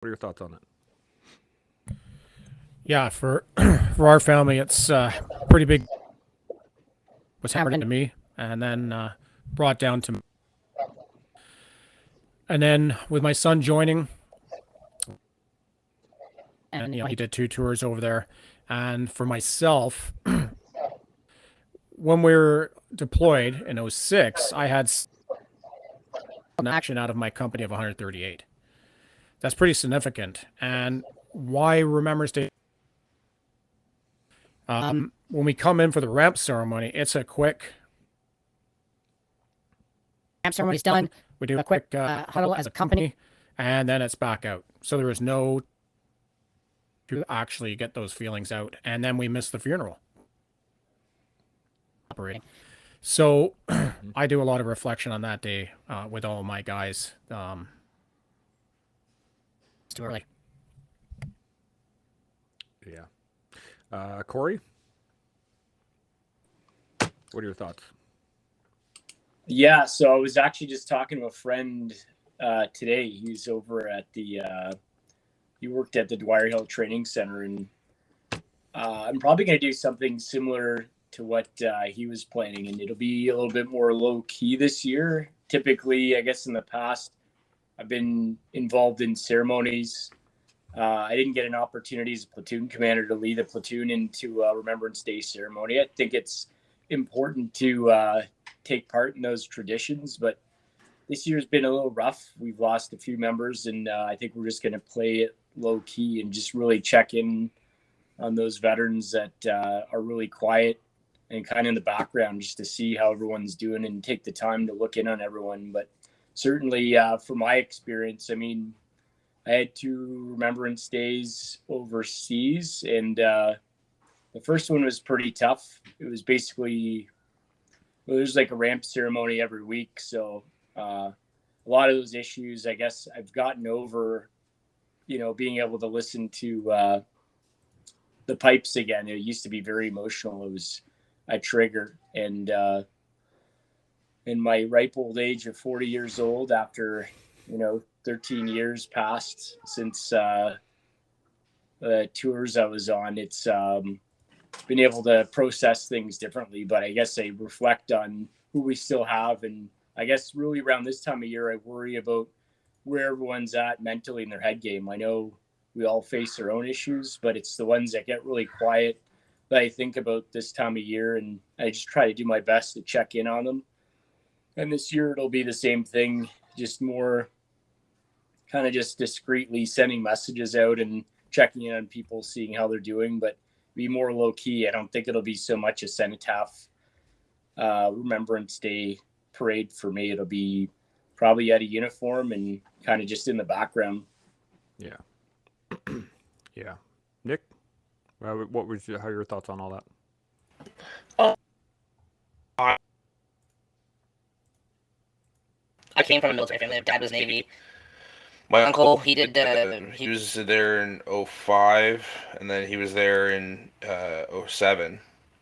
What are your thoughts on it? Yeah, for for our family, it's pretty big. Was hammered into me, and then brought down to, and then with my son joining, and he did 2 tours over there, and for myself, when we were deployed in '06, I had an action out of my company of 138. That's pretty significant. And why Remembrance Day? When we come in for the ramp ceremony, it's a quick ramp ceremony's done. We do a quick huddle as a company, and then it's back out. So there is no to actually get those feelings out, and then we miss the funeral operating. So Mhm. I do a lot of reflection on that day with all my guys. It's too early. Yeah. Corey, what are your thoughts? Yeah, so I was actually just talking to a friend today. He's over at he worked at the Dwyer Hill Training Center, and I'm probably going to do something similar to what he was planning, and it'll be a little bit more low key this year. Typically, I guess in the past, I've been involved in ceremonies. I didn't get an opportunity as a platoon commander to lead a platoon into a Remembrance Day ceremony. I think it's important to take part in those traditions, but this year's been a little rough. We've lost a few members, and I think we're just going to play it low key and just really check in on those veterans that are really quiet and kind of in the background, just to see how everyone's doing and take the time to look in on everyone. But certainly, from my experience, I mean, I had 2 Remembrance Days overseas, and the first one was pretty tough. It was basically, well, there's like a ramp ceremony every week, so a lot of those issues, I guess, I've gotten over. Being able to listen to the pipes again. It used to be very emotional. It was a trigger, and in my ripe old age of 40 years old, after 13 years passed since the tours I was on, it's been able to process things differently. But I guess I reflect on who we still have, and I guess really around this time of year, I worry about where everyone's at mentally in their head game. I know we all face our own issues, but it's the ones that get really quiet that I think about this time of year, and I just try to do my best to check in on them. And this year it'll be the same thing, just more kind of just discreetly sending messages out and checking in on people, seeing how they're doing, but be more low key. I don't think it'll be so much a cenotaph Remembrance Day parade for me. It'll be probably at a uniform and kind of just in the background. Yeah. Yeah. Nick, what was how are your thoughts on all that? Oh, I came from a military family. My dad was Navy. My uncle, he was there in '05, and then he was there in '07,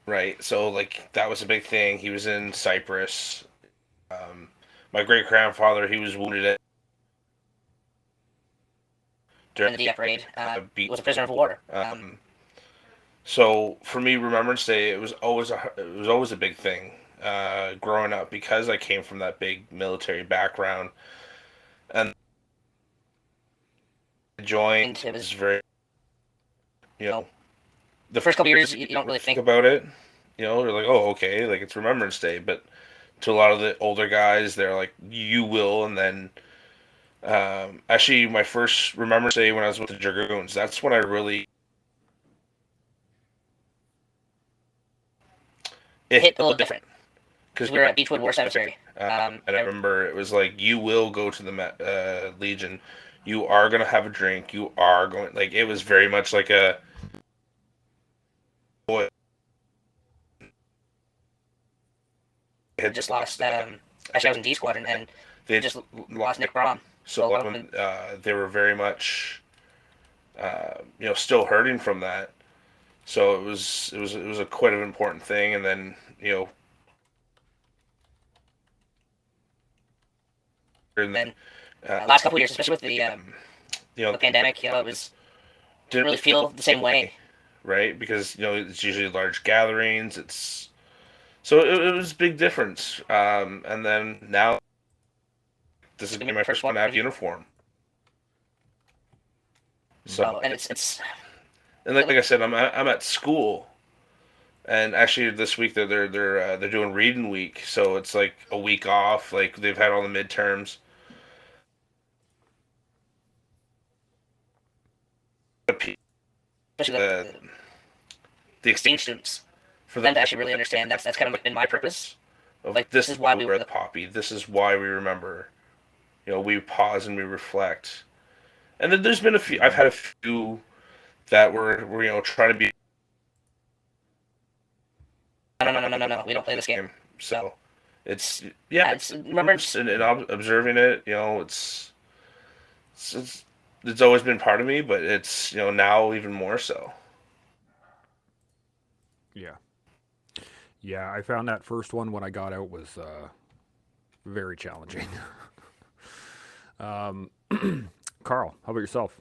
right? So, like, that was a big thing. He was in Cyprus. Um, my great-grandfather, he was wounded during the DF raid, was a prisoner of war. So for me, Remembrance Day, it was always a big thing growing up, because I came from that big military background, and I joined. It was very, you know the first couple years, you don't really think about it. You're like, oh, okay, like, it's Remembrance Day, but to a lot of the older guys, they're like, you will. And then actually, my first Remembrance Day when I was with the Dragoons, that's when I really, it hit a little different, because we were at Beechwood War Cemetery, and I remember it was like, you will go to the Legion, you are gonna have a drink, you are going, like, it was very much like a boy had just lost. Actually, I was in D Squadron, and they just lost Nick Brom. So they were very much, still hurting from that. So it was a quite an important thing. And then, and then last couple of years, especially with the pandemic, it was didn't really feel the same way, right? Because it's usually large gatherings. It was a big difference. And then now this is gonna be my first one to have uniform. So and it's and like I said, I'm at school, and actually this week they're doing reading week, so it's like a week off. Like they've had all the midterms. Especially the exchange students, for them to actually really understand that's kind of been my purpose. Of like, this is why we wear the poppy. This is why we remember. We pause and we reflect. And then there's been a few. I've had a few that were trying to be. No. We don't play this game. So it's remembrance and observing it. It's always been part of me, but it's now even more so. Yeah, I found that first one when I got out was very challenging. Carl, how about yourself?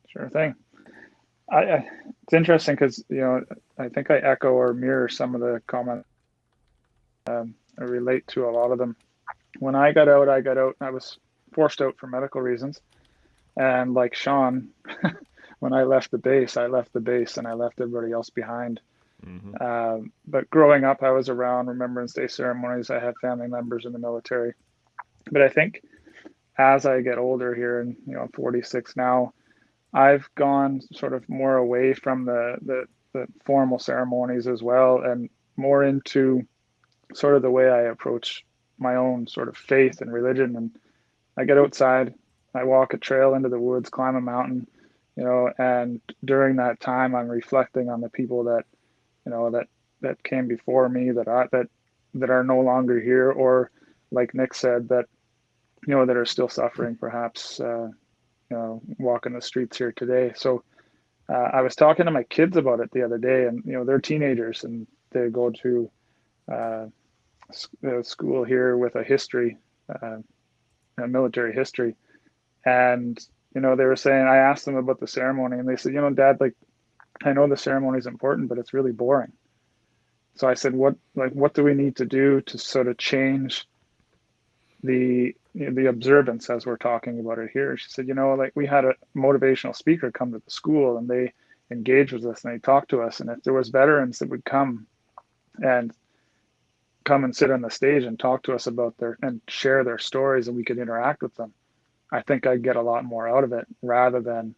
Sure thing. It's interesting because I think I echo or mirror some of the comments. I relate to a lot of them. When I got out, I was forced out for medical reasons, and like Sean, when I left the base, and I left everybody else behind. Mm-hmm. But growing up, I was around Remembrance Day ceremonies. I had family members in the military. But I think as I get older here, and I'm 46 now, I've gone sort of more away from the formal ceremonies as well, and more into sort of the way I approach my own sort of faith and religion. And I get outside, I walk a trail into the woods, climb a mountain, and during that time, I'm reflecting on the people that that came before me, that are no longer here, or like Nick said, that that are still suffering, perhaps walking the streets here today. So I was talking to my kids about it the other day, and they're teenagers and they go to school here with a history, military history, and they were saying, I asked them about the ceremony, and they said, Dad, like, I know the ceremony is important, but it's really boring. So I said, what do we need to do to sort of change the observance as we're talking about it here? She said, like, we had a motivational speaker come to the school, and they engaged with us and they talked to us. And if there was veterans that would come and sit on the stage and talk to us about and share their stories, and we could interact with them, I think I'd get a lot more out of it rather than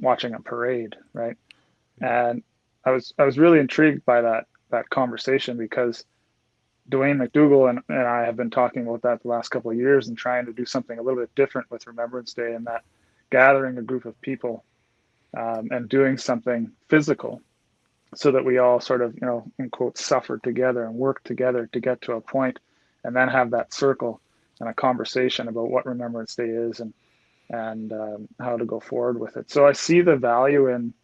watching a parade, right? And I was really intrigued by that conversation, because Dwayne McDougall and I have been talking about that the last couple of years, and trying to do something a little bit different with Remembrance Day, and that gathering a group of people and doing something physical, so that we all sort of, in quotes, suffer together and work together to get to a point, and then have that circle and a conversation about what Remembrance Day is, and how to go forward with it. So I see the value in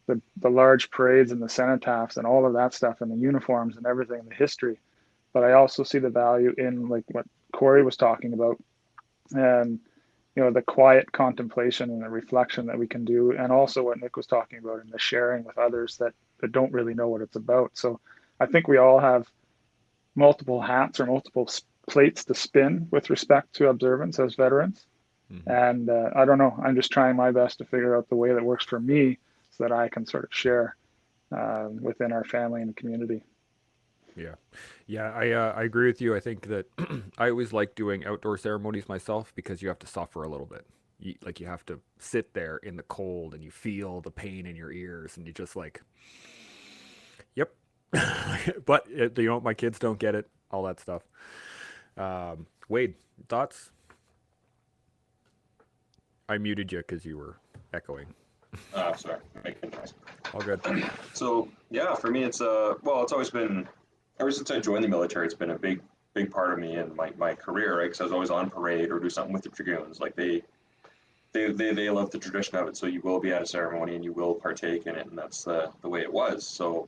the large parades and the cenotaphs and all of that stuff, and the uniforms and everything, the history. But I also see the value in, like, what Corey was talking about, and the quiet contemplation and the reflection that we can do, and also what Nick was talking about in the sharing with others that don't really know what it's about. So I think we all have multiple hats or multiple plates to spin with respect to observance as veterans. Mm-hmm. And I don't know, I'm just trying my best to figure out the way that works for me, so that I can sort of share within our family and community. Yeah, I agree with you. I think that I always like doing outdoor ceremonies myself, because you have to suffer a little bit. You have to sit there in the cold, and you feel the pain in your ears, and you just like, yep. But my kids don't get it, all that stuff. Wade, thoughts? I muted you because you were echoing. Sorry, making noise. All good. So yeah, for me, it's it's always been, ever since I joined the military, it's been a big part of me and my career, right? Because I was always on parade or do something with the dragoons. Like they love the tradition of it, so you will be at a ceremony and you will partake in it, and that's the way it was. So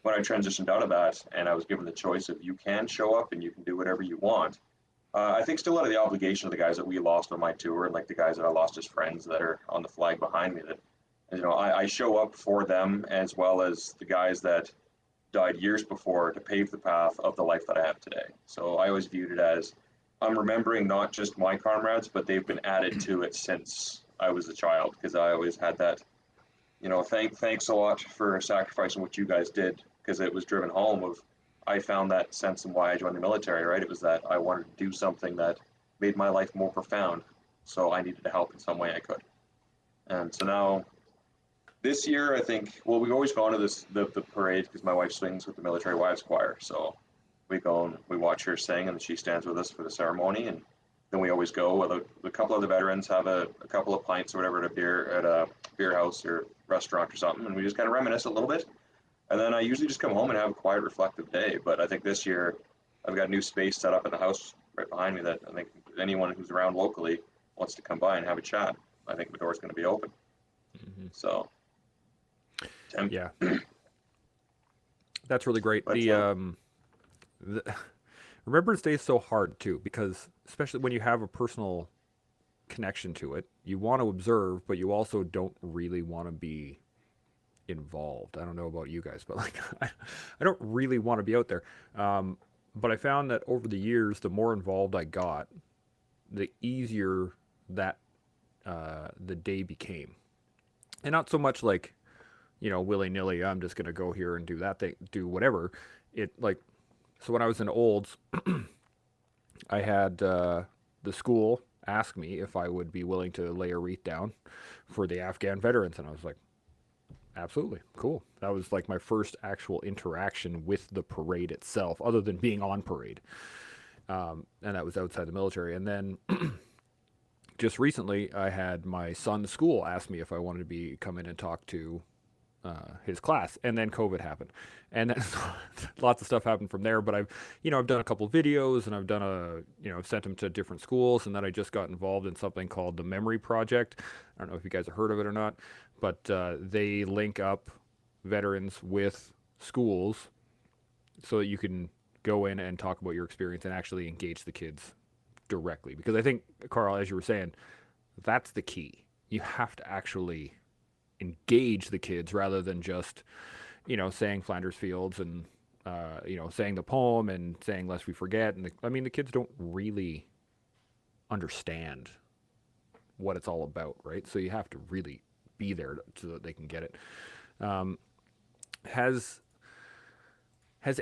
when I transitioned out of that, and I was given the choice of, you can show up and you can do whatever you want, I think still out of the obligation of the guys that we lost on my tour, and like the guys that I lost as friends that are on the flag behind me, that I show up for them as well as the guys that died years before to pave the path of the life that I have today. So I always viewed it as I'm remembering not just my comrades, but they've been added to it since I was a child, because I always had that, thanks a lot for sacrificing what you guys did, because it was driven home of I found that sense in why I joined the military, right? It was that I wanted to do something that made my life more profound. So I needed to help in some way I could. And so now this year, I think, well, we've always gone to the parade because my wife swings with the military wives choir. So we go and we watch her sing, and she stands with us for the ceremony. And then we always go. A couple of the veterans have a couple of pints or whatever at a beer house or restaurant or something, and we just kind of reminisce a little bit. And then I usually just come home and have a quiet, reflective day. But I think this year I've got new space set up in the house right behind me that I think anyone who's around locally wants to come by and have a chat, I think the door's going to be open. Mm-hmm. So, Tim. Yeah, that's really great. But, The Remembrance Day is so hard too, because especially when you have a personal connection to it, you want to observe, but you also don't really want to be involved. I don't know about you guys, but like I don't really want to be out there. But I found that over the years, the more involved I got, the easier that the day became, and not so much like willy nilly. I'm just gonna go here and do that thing, do whatever. It like so when I was in Olds, I had the school ask me if I would be willing to lay a wreath down for the Afghan veterans, and I was like, absolutely, cool. That was like my first actual interaction with the parade itself, other than being on parade, and that was outside the military. And then just recently, I had my son's school ask me if I wanted to come in and talk to his class, and then COVID happened, and then lots of stuff happened from there. But I've done a couple of videos, and I've done I've sent them to different schools, and then I just got involved in something called the Memory Project. I don't know if you guys have heard of it or not, but they link up veterans with schools so that you can go in and talk about your experience and actually engage the kids directly. Because I think, Carl, as you were saying, that's the key. You have to actually engage the kids rather than just, saying Flanders Fields and, saying the poem and saying Lest We Forget. And the kids don't really understand what it's all about, right? So you have to really be there so that they can get it. Has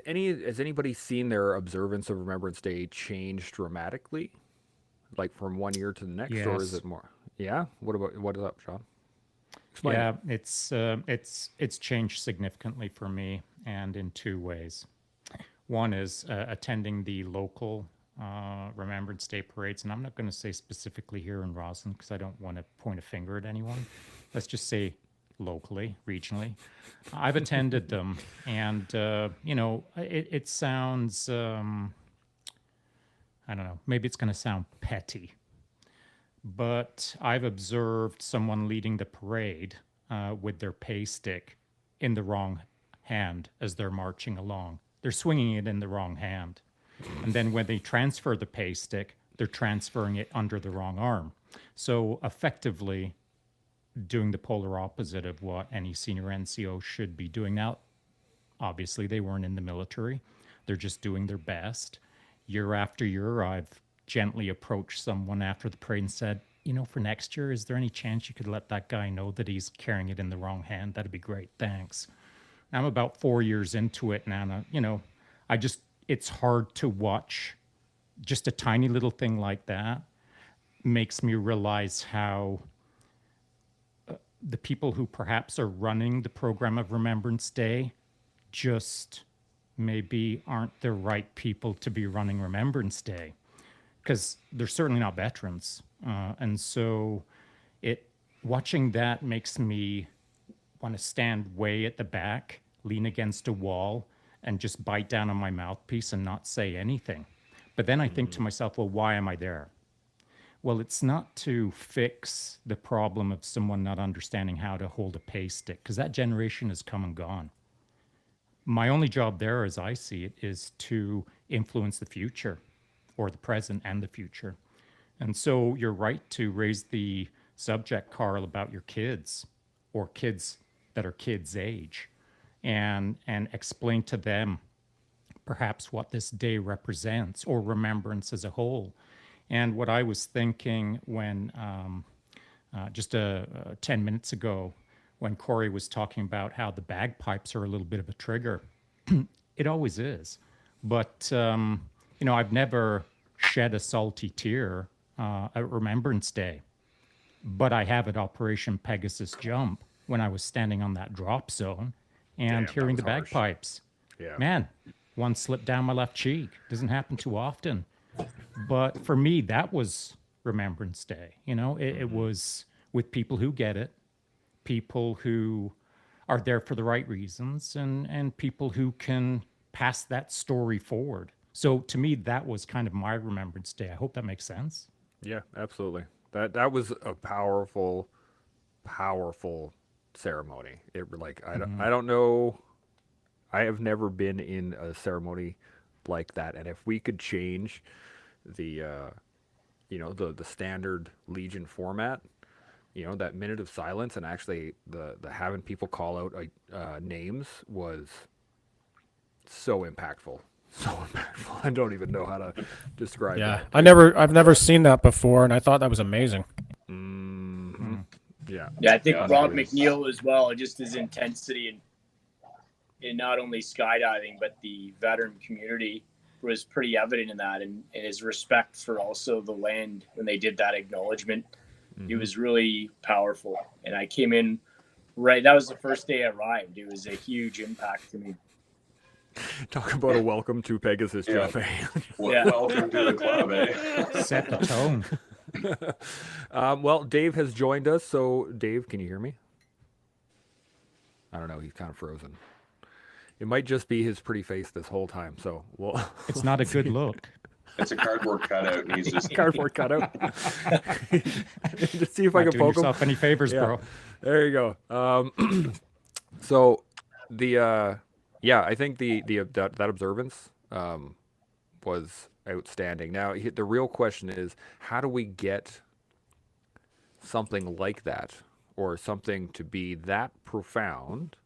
anybody seen their observance of Remembrance Day change dramatically, like from one year to the next, or is it more? Yeah. What is up, Sean? Explain. Yeah, it's changed significantly for me, and in two ways. One is attending the local Remembrance Day parades, and I'm not going to say specifically here in Roslyn because I don't want to point a finger at anyone. Let's just say locally, regionally. I've attended them, and it sounds I don't know, maybe it's going to sound petty, but I've observed someone leading the parade with their pay stick in the wrong hand as they're marching along. They're swinging it in the wrong hand. And then when they transfer the pay stick, they're transferring it under the wrong arm. So effectively doing the polar opposite of what any senior NCO should be doing. Now, obviously, they weren't in the military. They're just doing their best. Year after year, I've gently approached someone after the parade and said, for next year, is there any chance you could let that guy know that he's carrying it in the wrong hand? That'd be great. Thanks. I'm about 4 years into it now. It's hard to watch just a tiny little thing like that makes me realize how the people who perhaps are running the program of Remembrance Day just maybe aren't the right people to be running Remembrance Day, because they're certainly not veterans. And so watching that makes me want to stand way at the back, lean against a wall, and just bite down on my mouthpiece and not say anything. But then I think to myself, well, why am I there? Well, it's not to fix the problem of someone not understanding how to hold a pay stick, because that generation has come and gone. My only job there, as I see it, is to influence the future. or the present and the future. And so you're right to raise the subject, Carl, about your kids or kids that are kids' age, and explain to them perhaps what this day represents or remembrance as a whole. And what I was thinking when just 10 minutes ago, when Corey was talking about how the bagpipes are a little bit of a trigger, it always is. But, I've never shed a salty tear at Remembrance Day, but I have at Operation Pegasus Jump when I was standing on that drop zone and Damn, hearing that the was harsh. bagpipes. Yeah. Man, one slipped down my left cheek. Doesn't happen too often. But for me, that was Remembrance Day. It was with people who get it, people who are there for the right reasons, and people who can pass that story forward. So to me, that was kind of my Remembrance Day. I hope that makes sense. Yeah, absolutely. That was a powerful ceremony. I don't know. I have never been in a ceremony like that, and if we could change the the standard Legion format, that minute of silence, and actually the having people call out names was so impactful. So impactful. I don't even know how to describe Yeah, that. I've never seen that before, and I thought that was amazing. Mm-hmm. Yeah. Yeah, I think Yeah, Rob that was- McNeil as well, just his intensity in not only skydiving, but the veteran community was pretty evident in that, and his respect for also the land when they did that acknowledgement. It was really powerful. And I came in that was the first day I arrived. It was a huge impact to me. Talk about a welcome to Pegasus Yeah. Jump. Yeah. Welcome to the club, eh? Set the tone. Well, Dave has joined us. So, Dave, can you hear me? I don't know. He's kind of frozen. It might just be his pretty face this whole time. So, well, It's not a good look. It's a cardboard cutout, and he's just cardboard cutout. Just see if I Not can doing poke him. yourself any favors, Yeah. bro. There you go. So the I think that observance was outstanding. Now the real question is, how do we get something like that, or something to be that profound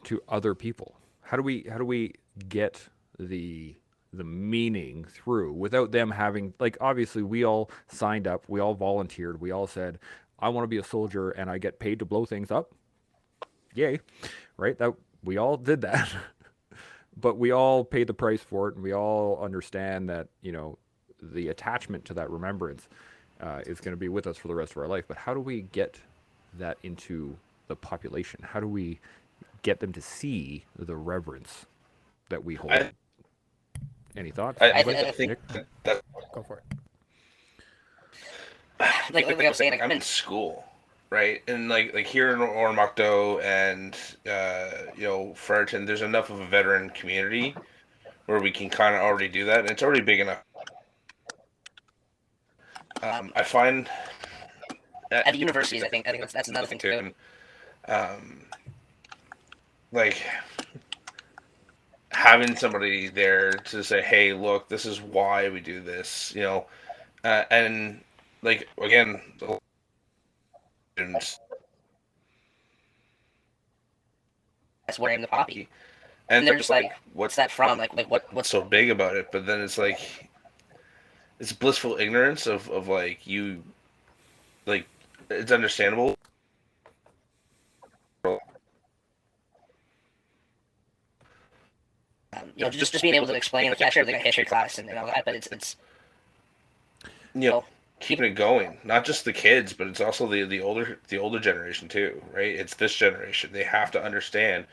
to other people? How do we get the meaning through without them having, like, obviously we all signed up, we all volunteered, we all said, I want to be a soldier and I get paid to blow things up. Yay. Right? That we all did that. But we all paid the price for it, and we all understand that, the attachment to that remembrance is going to be with us for the rest of our life. But how do we get that into the population? How do we get them to see the reverence that we hold? Any thoughts? I think that Go for it. like I was saying, like, I'm in school, right? And like here in Oromocto and Fredericton, there's enough of a veteran community where we can kind of already do that, and it's already big enough. I find at the universities, I think that's another thing too. Like having somebody there to say, "Hey, look, this is why we do this," and like again, that's wearing the poppy, and they're just like, "What's that from? Like what's so big about it?" But then it's like, it's blissful ignorance of like you, like it's understandable. Just being able to explain, like, yeah, sure, they got history class and all that, but it's keeping it going. Not just the kids, but it's also the older generation too, right? It's this generation. They have to understand,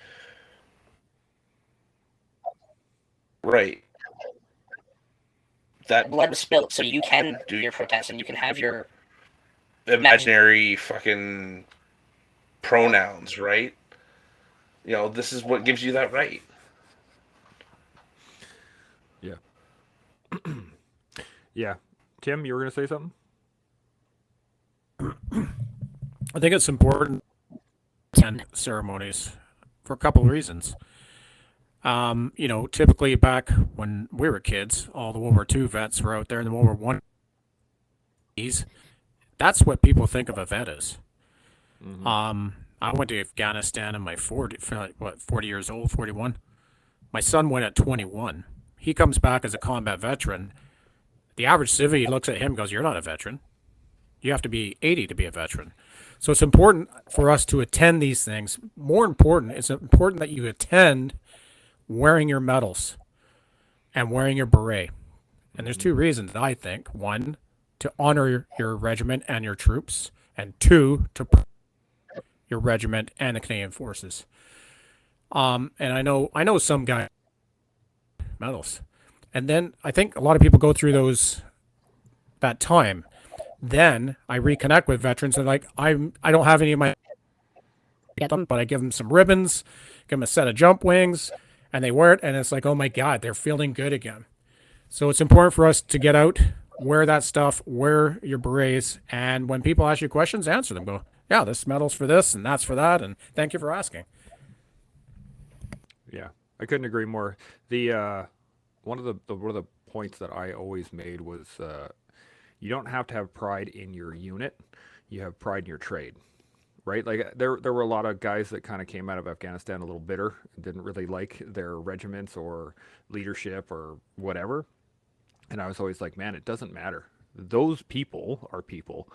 right? That blood was spilled, so you can do your protest and you can have your imaginary fucking pronouns, right? This is what gives you that right. Yeah. Yeah. Tim, you were going to say something? I think it's important to attend ceremonies for a couple of reasons. Typically back when we were kids, all the World War II vets were out there, and the World War One. That's what people think of a vet as. I went to Afghanistan in my 40 years old, 41. My son went at 21. He comes back as a combat veteran. The average civvy looks at him and goes, "You're not a veteran. You have to be 80 to be a veteran." So it's important for us to attend these things. More important, it's important that you attend wearing your medals and wearing your beret. And there's two reasons, I think. One, to honor your regiment and your troops, and two, to your regiment and the Canadian Forces. And I know some guys medals, and then I think a lot of people go through that time. Then I reconnect with veterans and like I don't have any of my get them, but I give them some ribbons, give them a set of jump wings, and they wear it, and it's like, oh my God, they're feeling good again. So it's important for us to get out, wear that stuff, wear your berets, and when people ask you questions, answer them. Go, yeah, this medal's for this, and that's for that, and thank you for asking. Yeah, I couldn't agree more. The one of the points that I always made was you don't have to have pride in your unit, you have pride in your trade. Right, like there were a lot of guys that kind of came out of Afghanistan a little bitter, didn't really like their regiments or leadership or whatever. And I was always like, man, it doesn't matter. Those people are people.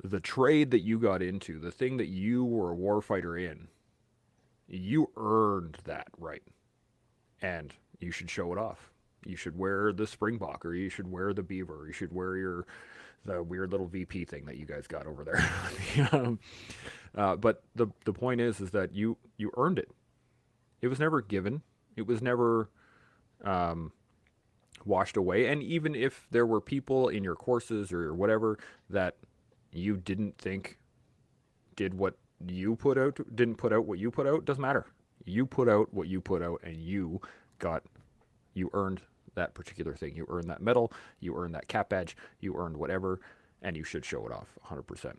The trade that you got into, the thing that you were a warfighter in, you earned that right. And you should show it off. You should wear the Springbok, or you should wear the Beaver, or you should wear the weird little VP thing that you guys got over there. But the point is that you earned it. It was never given. It was never washed away. And even if there were people in your courses or whatever that you didn't think didn't put out what you put out, doesn't matter. You put out what you put out, and you earned that particular thing. You earned that medal, you earned that cap badge, you earned whatever, and you should show it off 100%.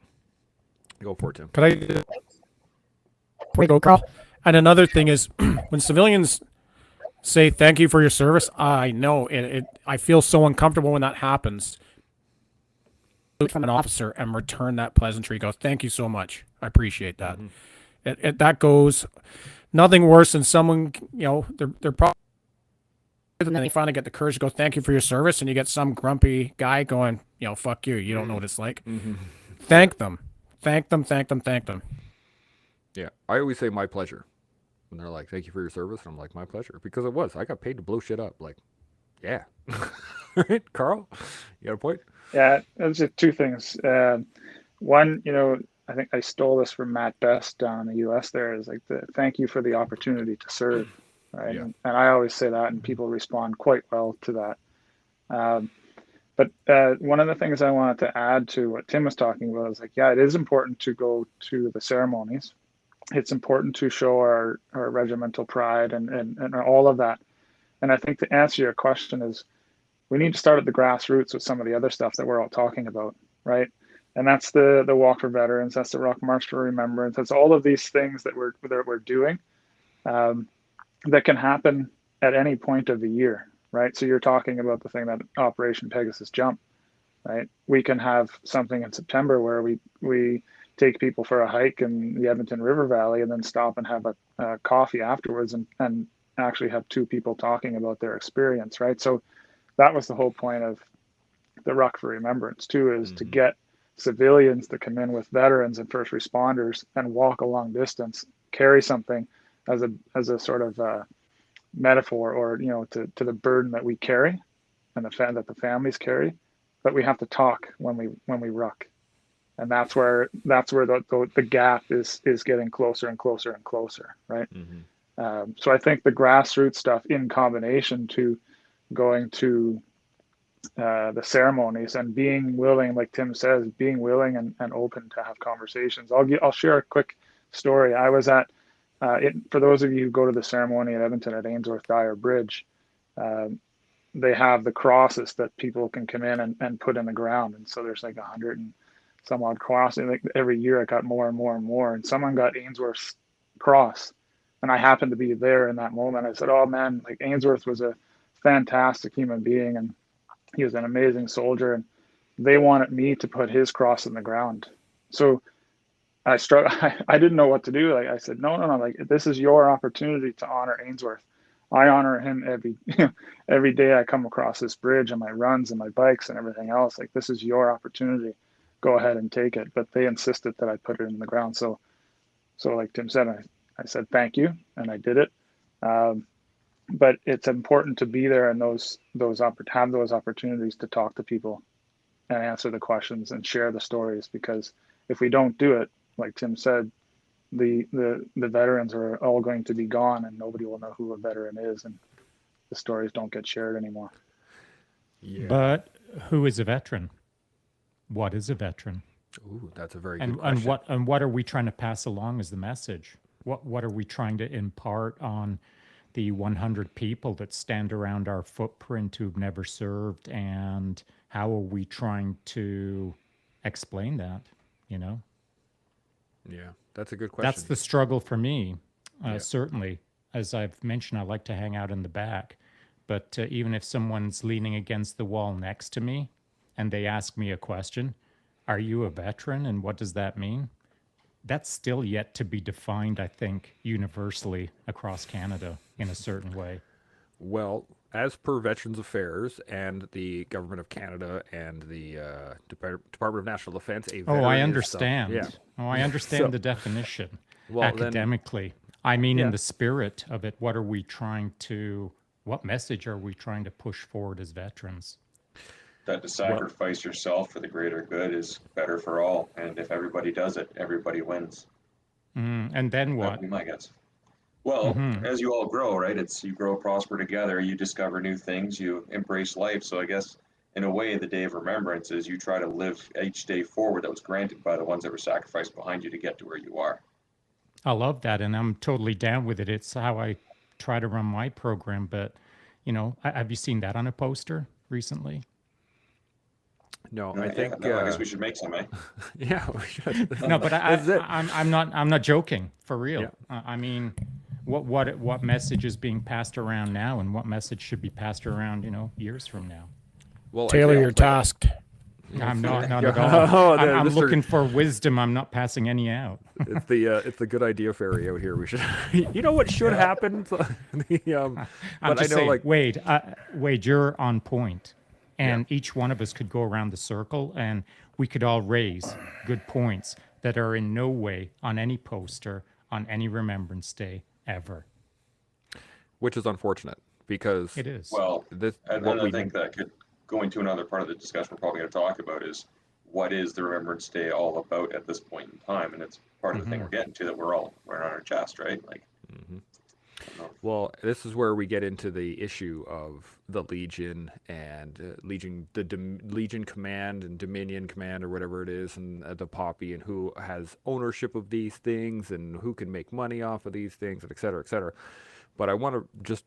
Go for it, Tim. Could I? Before you go, Carl. And another thing is, when civilians say thank you for your service, I know I feel so uncomfortable when that happens. From an officer and return that pleasantry. Go, thank you so much. I appreciate that. Mm-hmm. That goes nothing worse than someone, they're probably, and then they finally get the courage to go, thank you for your service, and you get some grumpy guy going, fuck you. You don't know what it's like. Mm-hmm. Thank them. Thank them. Yeah. I always say my pleasure. And they're like, thank you for your service. And I'm like, my pleasure. Because it was. I got paid to blow shit up. Like, yeah. Right, Carl? You got a point? Yeah, there's just two things. One, I think I stole this from Matt Best down in the U.S. There is like thank you for the opportunity to serve, right? Yeah. And I always say that, and people respond quite well to that. But one of the things I wanted to add to what Tim was talking about is like, yeah, it is important to go to the ceremonies. It's important to show our regimental pride and all of that. And I think to answer your question is, we need to start at the grassroots with some of the other stuff that we're all talking about, right? And that's the Walk for Veterans, that's the Rock March for Remembrance, that's all of these things that we're doing that can happen at any point of the year, right? So you're talking about the thing that Operation Pegasus Jump, right? We can have something in September where we take people for a hike in the Edmonton River Valley and then stop and have a coffee afterwards and actually have two people talking about their experience, right? So that was the whole point of the Ruck for Remembrance too, is to get civilians to come in with veterans and first responders and walk a long distance, carry something as a sort of metaphor, or to the burden that we carry and that the families carry, but we have to talk when we ruck, and that's where the gap is getting closer and closer and closer, right? Mm-hmm. So I think the grassroots stuff in combination to going to the ceremonies and being willing, like Tim says, being willing and open to have conversations. I'll share a quick story. I was at for those of you who go to the ceremony at Edmonton at Ainsworth Dyer Bridge, they have the crosses that people can come in and put in the ground, and so there's like 100 and some odd crosses. Like every year it got more and more and more, and someone got Ainsworth's cross, and I happened to be there in that moment. I said, "Oh man, like Ainsworth was a fantastic human being, and he was an amazing soldier, and they wanted me to put his cross in the ground." So I struck. I didn't know what to do. Like I said, no, no, no. Like this is your opportunity to honor Ainsworth. I honor him every day I come across this bridge on my runs and my bikes and everything else. Like this is your opportunity. Go ahead and take it. But they insisted that I put it in the ground. So like Tim said, I said thank you, and I did it. Um, but it's important to be there and have those opportunities to talk to people and answer the questions and share the stories, because if we don't do it, like Tim said, the veterans are all going to be gone and nobody will know who a veteran is, and the stories don't get shared anymore. Yeah. But who is a veteran? What is a veteran? Ooh, that's a very good question. And what are we trying to pass along as the message? What are we trying to impart on the 100 people that stand around our footprint who've never served, and how are we trying to explain that, you know? Yeah, that's a good question. That's the struggle for me. Yeah. Certainly, as I've mentioned, I like to hang out in the back. But even if someone's leaning against the wall next to me and they ask me a question, are you a veteran and what does that mean? That's still yet to be defined, I think, universally across Canada in a certain way. Well, as per Veterans Affairs and the Government of Canada and the Department of National Defense, a veteran I is understand. yeah. I understand So- the definition Well, then- academically. I mean, Yeah. in the spirit of it, what message are we trying to push forward as veterans? That to sacrifice yourself for the greater good is better for all, and if everybody does it, everybody wins. And then That what? would be my guess. Well, as you all grow, right? It's you grow, prosper together. You discover new things. You embrace life. So I guess in a way, the Day of Remembrance is you try to live each day forward that was granted by the ones that were sacrificed behind you to get to where you are. I love that, and I'm totally down with it. It's how I try to run my program. But, have you seen that on a poster recently? No, No, I think. no, I guess we should make some, eh? Yeah, we should. No, but That's it. I'm not joking, for real. Yeah. I mean, what message is being passed around now, and what message should be passed around, years from now? Well, I Taylor, think- you're tasked. I'm not at Oh, all. there, I'm Mr. looking for wisdom. I'm not passing any out. It's the good idea fairy out here. We should. You know what should happen? I'm but I just know, saying, like, Wade, you're on point. And each one of us could go around the circle and we could all raise good points that are in no way on any poster on any Remembrance Day ever. which is unfortunate because It is. Well, this and what I we think that could go into another part of the discussion we're probably going to talk about is what is the Remembrance Day all about at this point in time? And it's part of the thing we're getting to that we're on our chest, right? Like, I don't know. Well, this is where we get into the issue of the Legion and Legion Command and Dominion Command or whatever it is, and the Poppy, and who has ownership of these things and who can make money off of these things, and et cetera, et cetera. But I want to just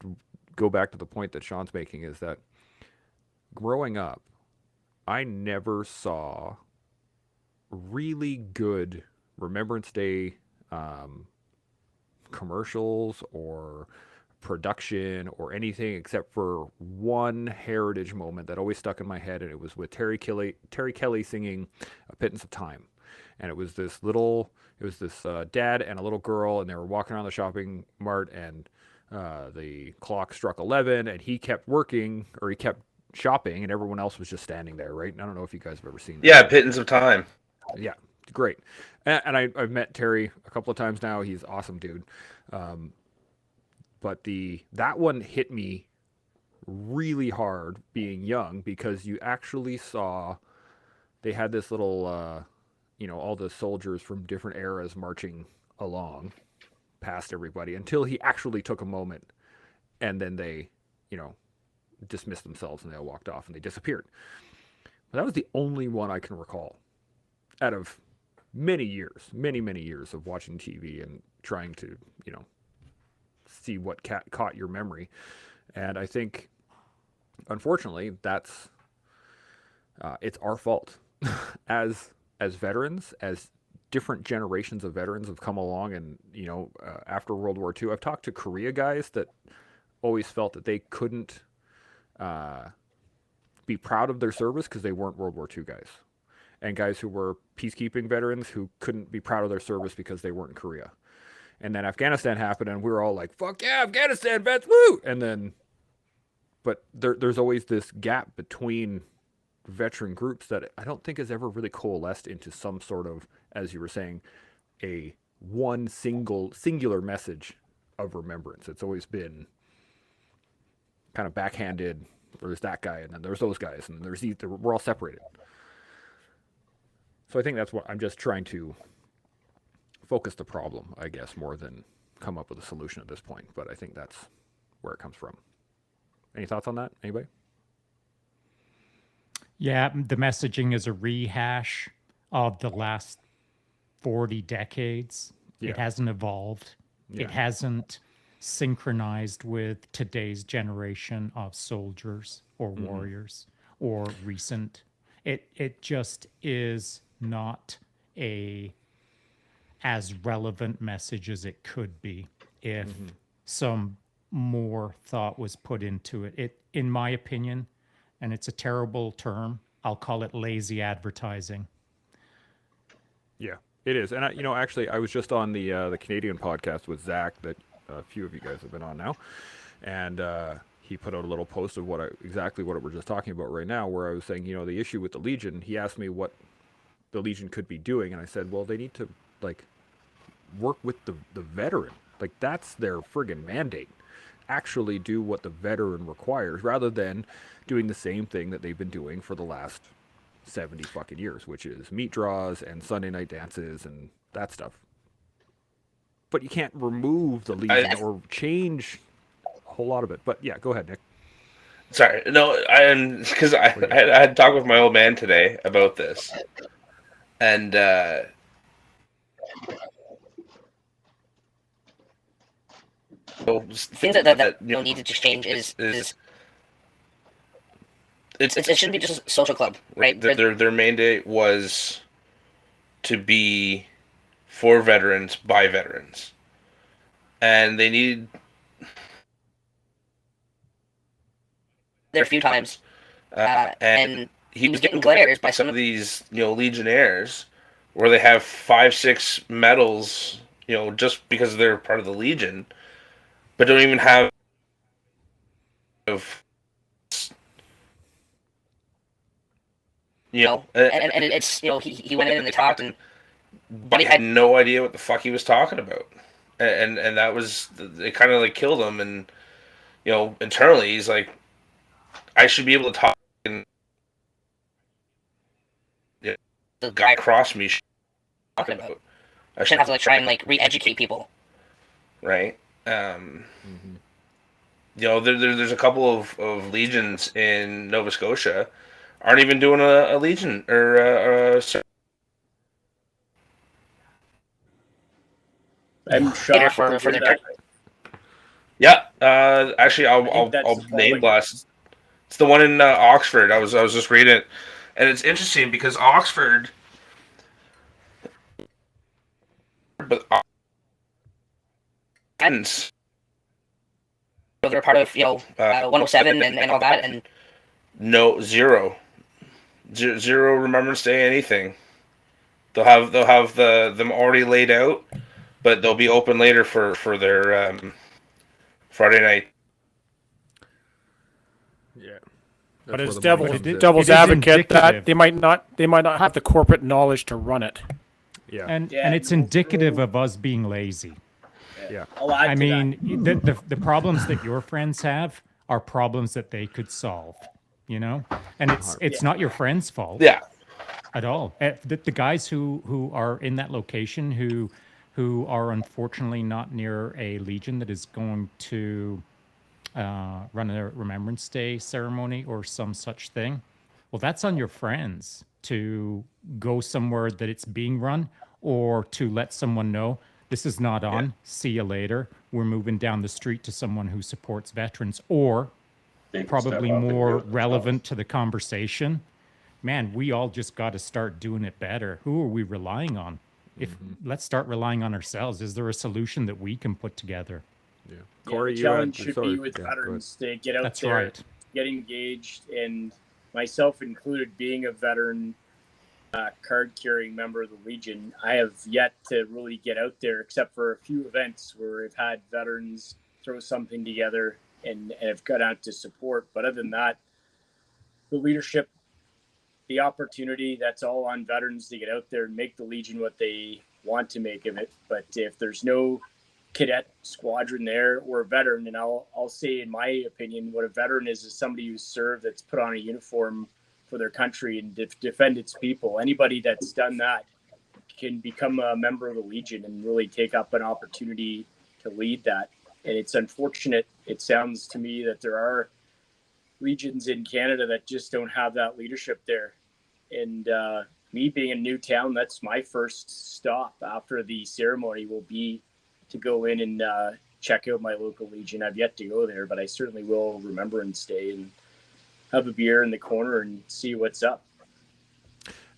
go back to the point that Sean's making, is that growing up, I never saw really good Remembrance Day commercials or production or anything, except for one heritage moment that always stuck in my head, and it was with Terry Kelly singing "A Pittance of Time," and it was this dad and a little girl, and they were walking around the shopping mart, and the clock struck 11, and he kept working, or he kept shopping, and everyone else was just standing there, right? And I don't know if you guys have ever seen that. Yeah, Pittance of Time. Yeah, great. And I've met Terry a couple of times now. He's an awesome dude. But that one hit me really hard being young, because you actually saw they had this little, all the soldiers from different eras marching along past everybody until he actually took a moment, and then they, dismissed themselves and they all walked off and they disappeared. But that was the only one I can recall out of many years of watching TV and trying to, see what caught your memory. And I think, unfortunately, it's our fault as veterans, as different generations of veterans have come along, and after World War II, I've talked to Korea guys that always felt that they couldn't be proud of their service because they weren't World War II guys, and guys who were peacekeeping veterans who couldn't be proud of their service because they weren't in Korea. And then Afghanistan happened, and we were all like, "Fuck yeah, Afghanistan vets, woo!" And then, but there's always this gap between veteran groups that I don't think has ever really coalesced into some sort of, as you were saying, a one singular message of remembrance. It's always been kind of backhanded. There's that guy, and then there's those guys, and there's these. We're all separated. So I think that's what I'm just trying to focus the problem, I guess, more than come up with a solution at this point. But I think that's where it comes from. Any thoughts on that? Anybody? Yeah, the messaging is a rehash of the last 40 decades. Yeah. It hasn't evolved. Yeah. It hasn't synchronized with today's generation of soldiers or warriors or recent. It just is not a as relevant message as it could be if some more thought was put into it. It, in my opinion, and it's a terrible term, I'll call it lazy advertising. Yeah, it is. And actually, I was just on the Canadian podcast with Zach that a few of you guys have been on now, and he put out a little post of exactly what we're just talking about right now, where I was saying, the issue with the Legion. He asked me what the Legion could be doing, and I said, well, they need to work with the veteran. That's their friggin' mandate. Actually do what the veteran requires, rather than doing the same thing that they've been doing for the last 70 fucking years, which is meat draws and Sunday night dances and that stuff. But you can't remove the Legion or change a whole lot of it. But yeah, go ahead, Nick. Sorry, no, because I had talked with my old man today about this, and things that needed to change is it shouldn't be just a social club, right? Their mandate was to be for veterans by veterans, and they need there a few times, and he was getting glares by some of these legionnaires where they have 5-6 medals, just because they're part of the Legion, but don't even have and it's he went in and they talked, but he had no idea what the fuck he was talking about, and that was, it kind of killed him. And internally he's like, I should be able to talk, and the guy across me talking about. I shouldn't have to try and re-educate people, right? There's a couple of legions in Nova Scotia aren't even doing a legion or I'm shocked for to hear their that. yeah. Actually, I'll that's name blast. It's the one in Oxford. I was just reading it, and it's interesting because Oxford, but ends. They're part of 107 and all that, and no, zero Remembrance Day anything. They'll have them already laid out, but they'll be open later for their Friday night. Yeah. But as That's where the money devil's comes in. advocate, that indicative. they might not have the corporate knowledge to run it. Yeah. And it's indicative of us being lazy. Yeah. I'll add I to mean, the problems that your friends have are problems that they could solve, and it's not your friend's fault Yeah. at all. The guys who are in that location who are unfortunately not near a legion that is going to run a Remembrance Day ceremony or some such thing, well, that's on your friends to go somewhere that it's being run, or to let someone know, this is not on. Yeah. See you later. We're moving down the street to someone who supports veterans, or They can probably step up and more do it themselves. relevant to the conversation. Man, we all just got to start doing it better. Who are we relying on? if let's start relying on ourselves. Is there a solution that we can put together? Yeah. Yeah, Corey, the you had challenge should sorry. be with Yeah, go ahead. veterans to get out That's there, right. get engaged, and myself included, being a veteran card-carrying member of the Legion, I have yet to really get out there, except for a few events where I've had veterans throw something together and have got out to support. But other than that, the leadership, the opportunity, that's all on veterans to get out there and make the Legion what they want to make of it. But if there's no cadet squadron there or a veteran, and I'll say, in my opinion, what a veteran is somebody who's served, that's put on a uniform for their country and defend its people. Anybody that's done that can become a member of the Legion and really take up an opportunity to lead that. And it's unfortunate, it sounds to me, that there are legions in Canada that just don't have that leadership there. And me being in Newtown, that's my first stop after the ceremony will be to go in and check out my local Legion. I've yet to go there, but I certainly will Remembrance Day and have a beer in the corner and see what's up.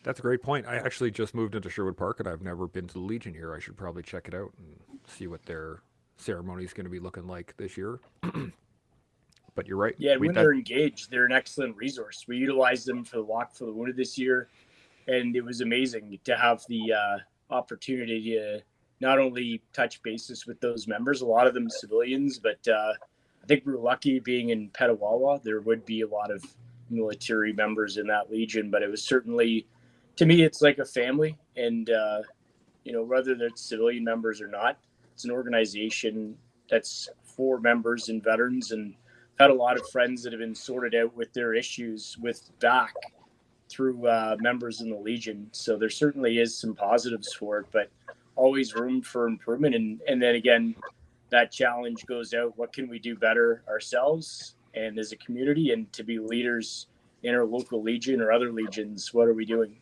That's a great point. I actually just moved into Sherwood Park, and I've never been to the Legion here. I should probably check it out and see what their ceremony is going to be looking like this year. But you're right. Yeah, and when they're engaged, they're an excellent resource. We utilized them for the Walk for the Wounded this year, and it was amazing to have the opportunity to not only touch bases with those members, a lot of them civilians, but I think we're lucky being in Petawawa. There would be a lot of military members in that Legion, but it was certainly, to me, it's like a family. And, whether it's civilian members or not, it's an organization that's for members and veterans. And I've had a lot of friends that have been sorted out with their issues with back through members in the Legion. So there certainly is some positives for it, but always room for improvement. And then again, that challenge goes out. What can we do better ourselves and as a community, and to be leaders in our local Legion or other legions? What are we doing?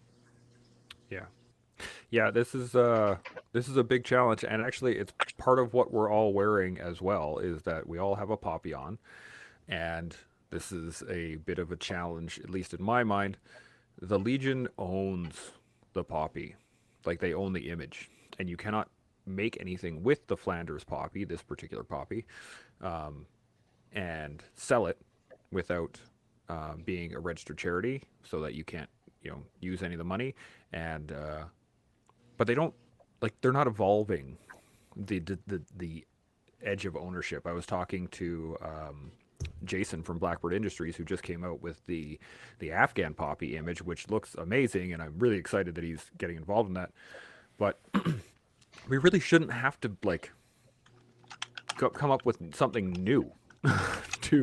Yeah, this is a big challenge, and actually, it's part of what we're all wearing as well. Is that we all have a poppy on, and this is a bit of a challenge, at least in my mind. The Legion owns the poppy, like they own the image, and you cannot make anything with the Flanders poppy, this particular poppy, and sell it without being a registered charity, so that you can't, use any of the money. And but they don't, they're not evolving the edge of ownership. I was talking to Jason from Blackbird Industries, who just came out with the Afghan poppy image, which looks amazing, and I'm really excited that he's getting involved in that. But we really shouldn't have to come up with something new. We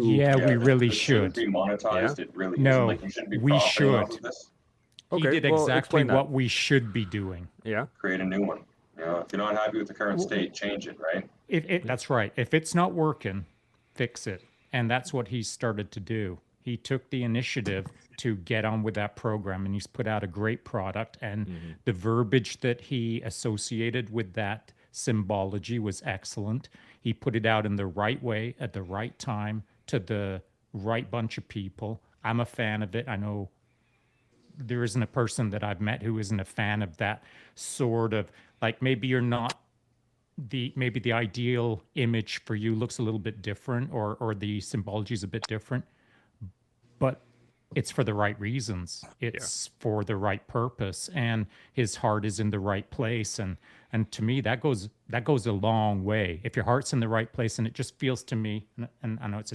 really should. Be monetized. Yeah? It really no, isn't. You shouldn't be we profiting off should. of this. Okay, he did exactly what we should be doing. Yeah. Create a new one. If you're not happy with the current state, change it, right? That's right. If it's not working, fix it. And that's what he started to do. He took the initiative to get on with that program, and he's put out a great product. And the verbiage that he associated with that symbology was excellent. He put it out in the right way at the right time to the right bunch of people. I'm a fan of it. I know there isn't a person that I've met who isn't a fan of that sort of, maybe you're not maybe the ideal image for you looks a little bit different, or the symbology is a bit different, but it's for the right reasons. It's for the right purpose, and his heart is in the right place. And to me, that goes a long way. If your heart's in the right place, and it just feels to me, and I know it's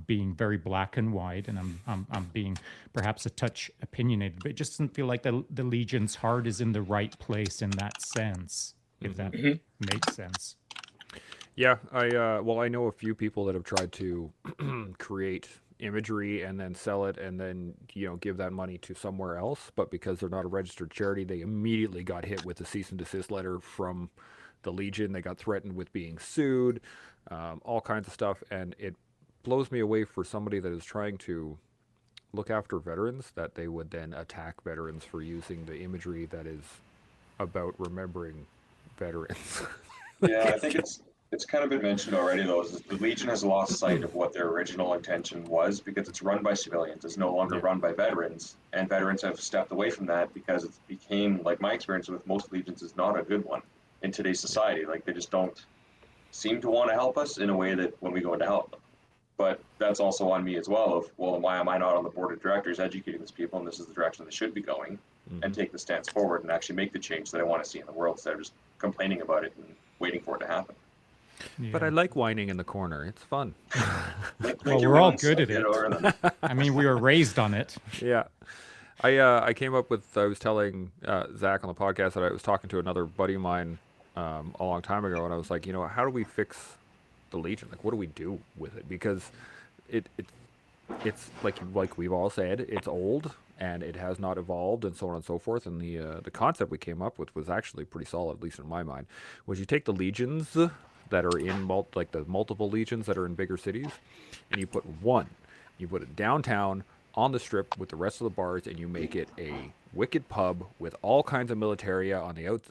being very black and white, and I'm being perhaps a touch opinionated, but it just doesn't feel like the Legion's heart is in the right place in that sense, if that makes sense. Yeah, I know a few people that have tried to create imagery and then sell it and then give that money to somewhere else, but because they're not a registered charity, they immediately got hit with a cease and desist letter from the Legion. They got threatened with being sued, all kinds of stuff, and it blows me away for somebody that is trying to look after veterans that they would then attack veterans for using the imagery that is about remembering veterans. Yeah, I think it's kind of been mentioned already, though, is the Legion has lost sight of what their original intention was because it's run by civilians. It's no longer run by veterans, and veterans have stepped away from that because it became, like my experience with most Legions, is not a good one in today's society. Like they just don't seem to want to help us in a way that when we go in to help them. But that's also on me as well. Of well, why am I not on the board of directors educating these people, and this is the direction they should be going, and take the stance forward and actually make the change that I want to see in the world instead of just complaining about it and waiting for it to happen. But I like whining in the corner. It's fun. Well, we're all good at it. I mean, we were raised on it. Yeah. I came up with, I was telling Zach on the podcast that I was talking to another buddy of mine a long time ago, and I was like, you know, how do we fix the Legion? Like, what do we do with it? Because it's like we've all said, it's old and it has not evolved and so on and so forth. And the concept we came up with was actually pretty solid, at least in my mind. Was you take the legions that are in the multiple legions that are in bigger cities, and you put it downtown on the strip with the rest of the bars, and you make it a wicked pub with all kinds of militaria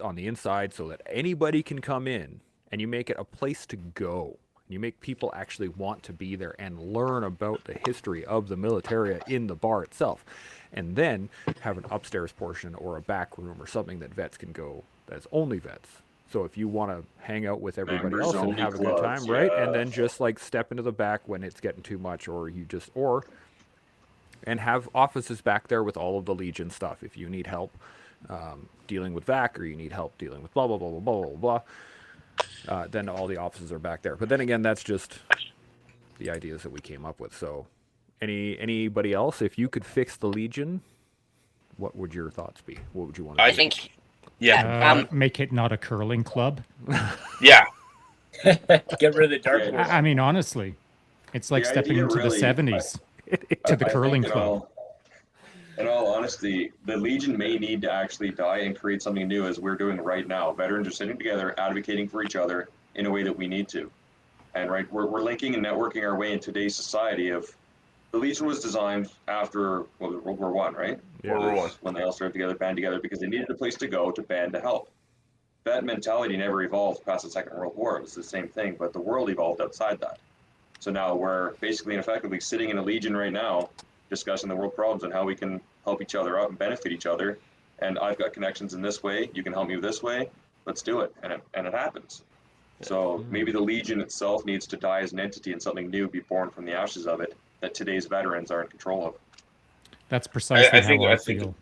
on the inside, so that anybody can come in, and you make it a place to go. You make people actually want to be there and learn about the history of the militaria in the bar itself, and then have an upstairs portion or a back room or something that vets can go. That's only vets. So if you want to hang out with everybody else and have a good time, right? And then just like step into the back when it's getting too much, and have offices back there with all of the Legion stuff. If you need help dealing with VAC, or you need help dealing with blah, blah, blah, blah, blah, blah, blah, then all the offices are back there. But then again, that's just the ideas that we came up with. So anybody else, if you could fix the Legion, what would your thoughts be? What would you want to do? I think, make it not a curling club. Yeah. Get rid of the dark horse. I mean, honestly, it's like The stepping idea into the really- 70s to the I curling think club. In all honesty, the Legion may need to actually die and create something new, as we're doing right now. Veterans are sitting together, advocating for each other in a way that we need to. And right, we're linking and networking our way in today's society. Of the Legion was designed after World War One, right? Yeah. World War One. When they all started together, band together, because they needed a place to go to band to help. That mentality never evolved past the Second World War. It was the same thing, but the world evolved outside that. So now we're basically and effectively sitting in a Legion right now, discussing the world problems and how we can help each other out and benefit each other. And I've got connections in this way. You can help me this way. Let's do it. And it happens. So maybe the Legion itself needs to die as an entity and something new be born from the ashes of it that today's veterans are in control of. That's precisely I think- how I I think- feel.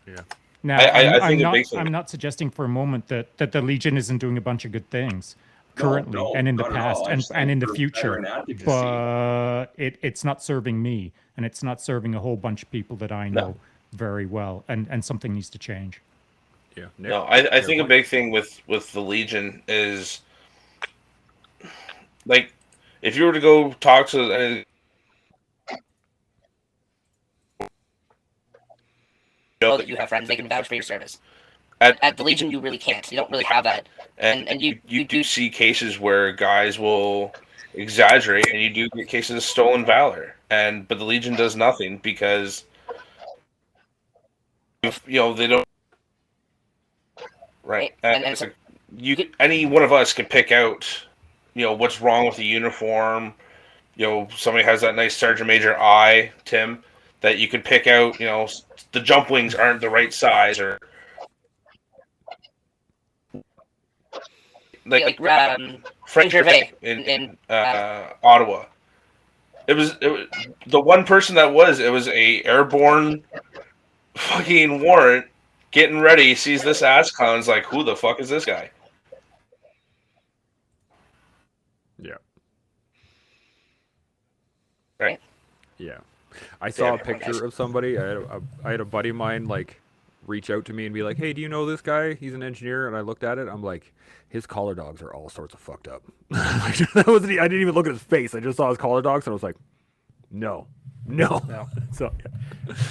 Yeah. Now, I think a big thing- I'm not suggesting for a moment that the Legion isn't doing a bunch of good things currently No, and in the not at all. past I'm just and in the saying for future, veteran advocacy. but it's not serving me, and it's not serving a whole bunch of people that I know very well, and something needs to change. Yeah. Nick, No, I fair think a point. big thing with the Legion is, like, if you were to go talk to know that you have friends, they can vouch for your service. At the Legion, you really can't. You don't really have that. And you do see cases where guys will exaggerate, and you do get cases of stolen valor, but the Legion does nothing because they don't. Right, And it's like any one of us can pick out what's wrong with the uniform. Somebody has that nice Sergeant Major eye, Tim, that you can pick out. The jump wings aren't the right size, or like Frank Gervais in Ottawa. It was the one person that was a airborne fucking warrant getting ready, sees this ass clown's like, who the fuck is this guy? Yeah. Right. Yeah. I saw a picture of somebody. I had a buddy of mine reach out to me and be like, "Hey, do you know this guy? He's an engineer." And I looked at it. I'm like, his collar dogs are all sorts of fucked up. I didn't even look at his face. I just saw his collar dogs and I was like, no. So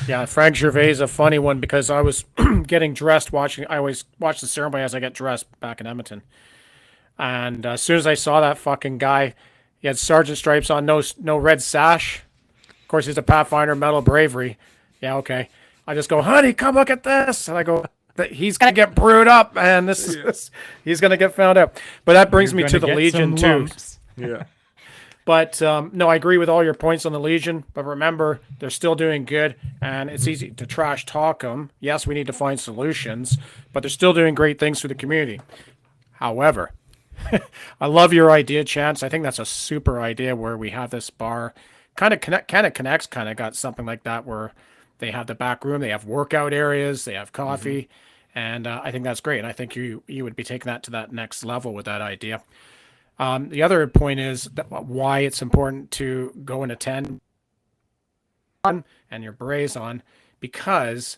Yeah, Frank Gervais is a funny one because I was getting dressed I always watch the ceremony as I get dressed back in Edmonton. And as soon as I saw that fucking guy, he had sergeant stripes on, no red sash. Of course, he's a Pathfinder Medal of Bravery. Yeah, okay. I just go, honey, come look at this. And I go, he's gonna get brewed up, and he's gonna get found out. But that brings You're me to gonna the get some Legion too. lumps. Yeah. But no, I agree with all your points on the Legion. But remember, they're still doing good, and it's easy to trash talk them. Yes, we need to find solutions, but they're still doing great things for the community. However, I love your idea, Chance. I think that's a super idea where we have this bar, kind of connects, kind of got something like that where they have the back room, they have workout areas, they have coffee, and I think that's great. And I think you would be taking that to that next level with that idea. The other point is that why it's important to go and attend and your berets on, because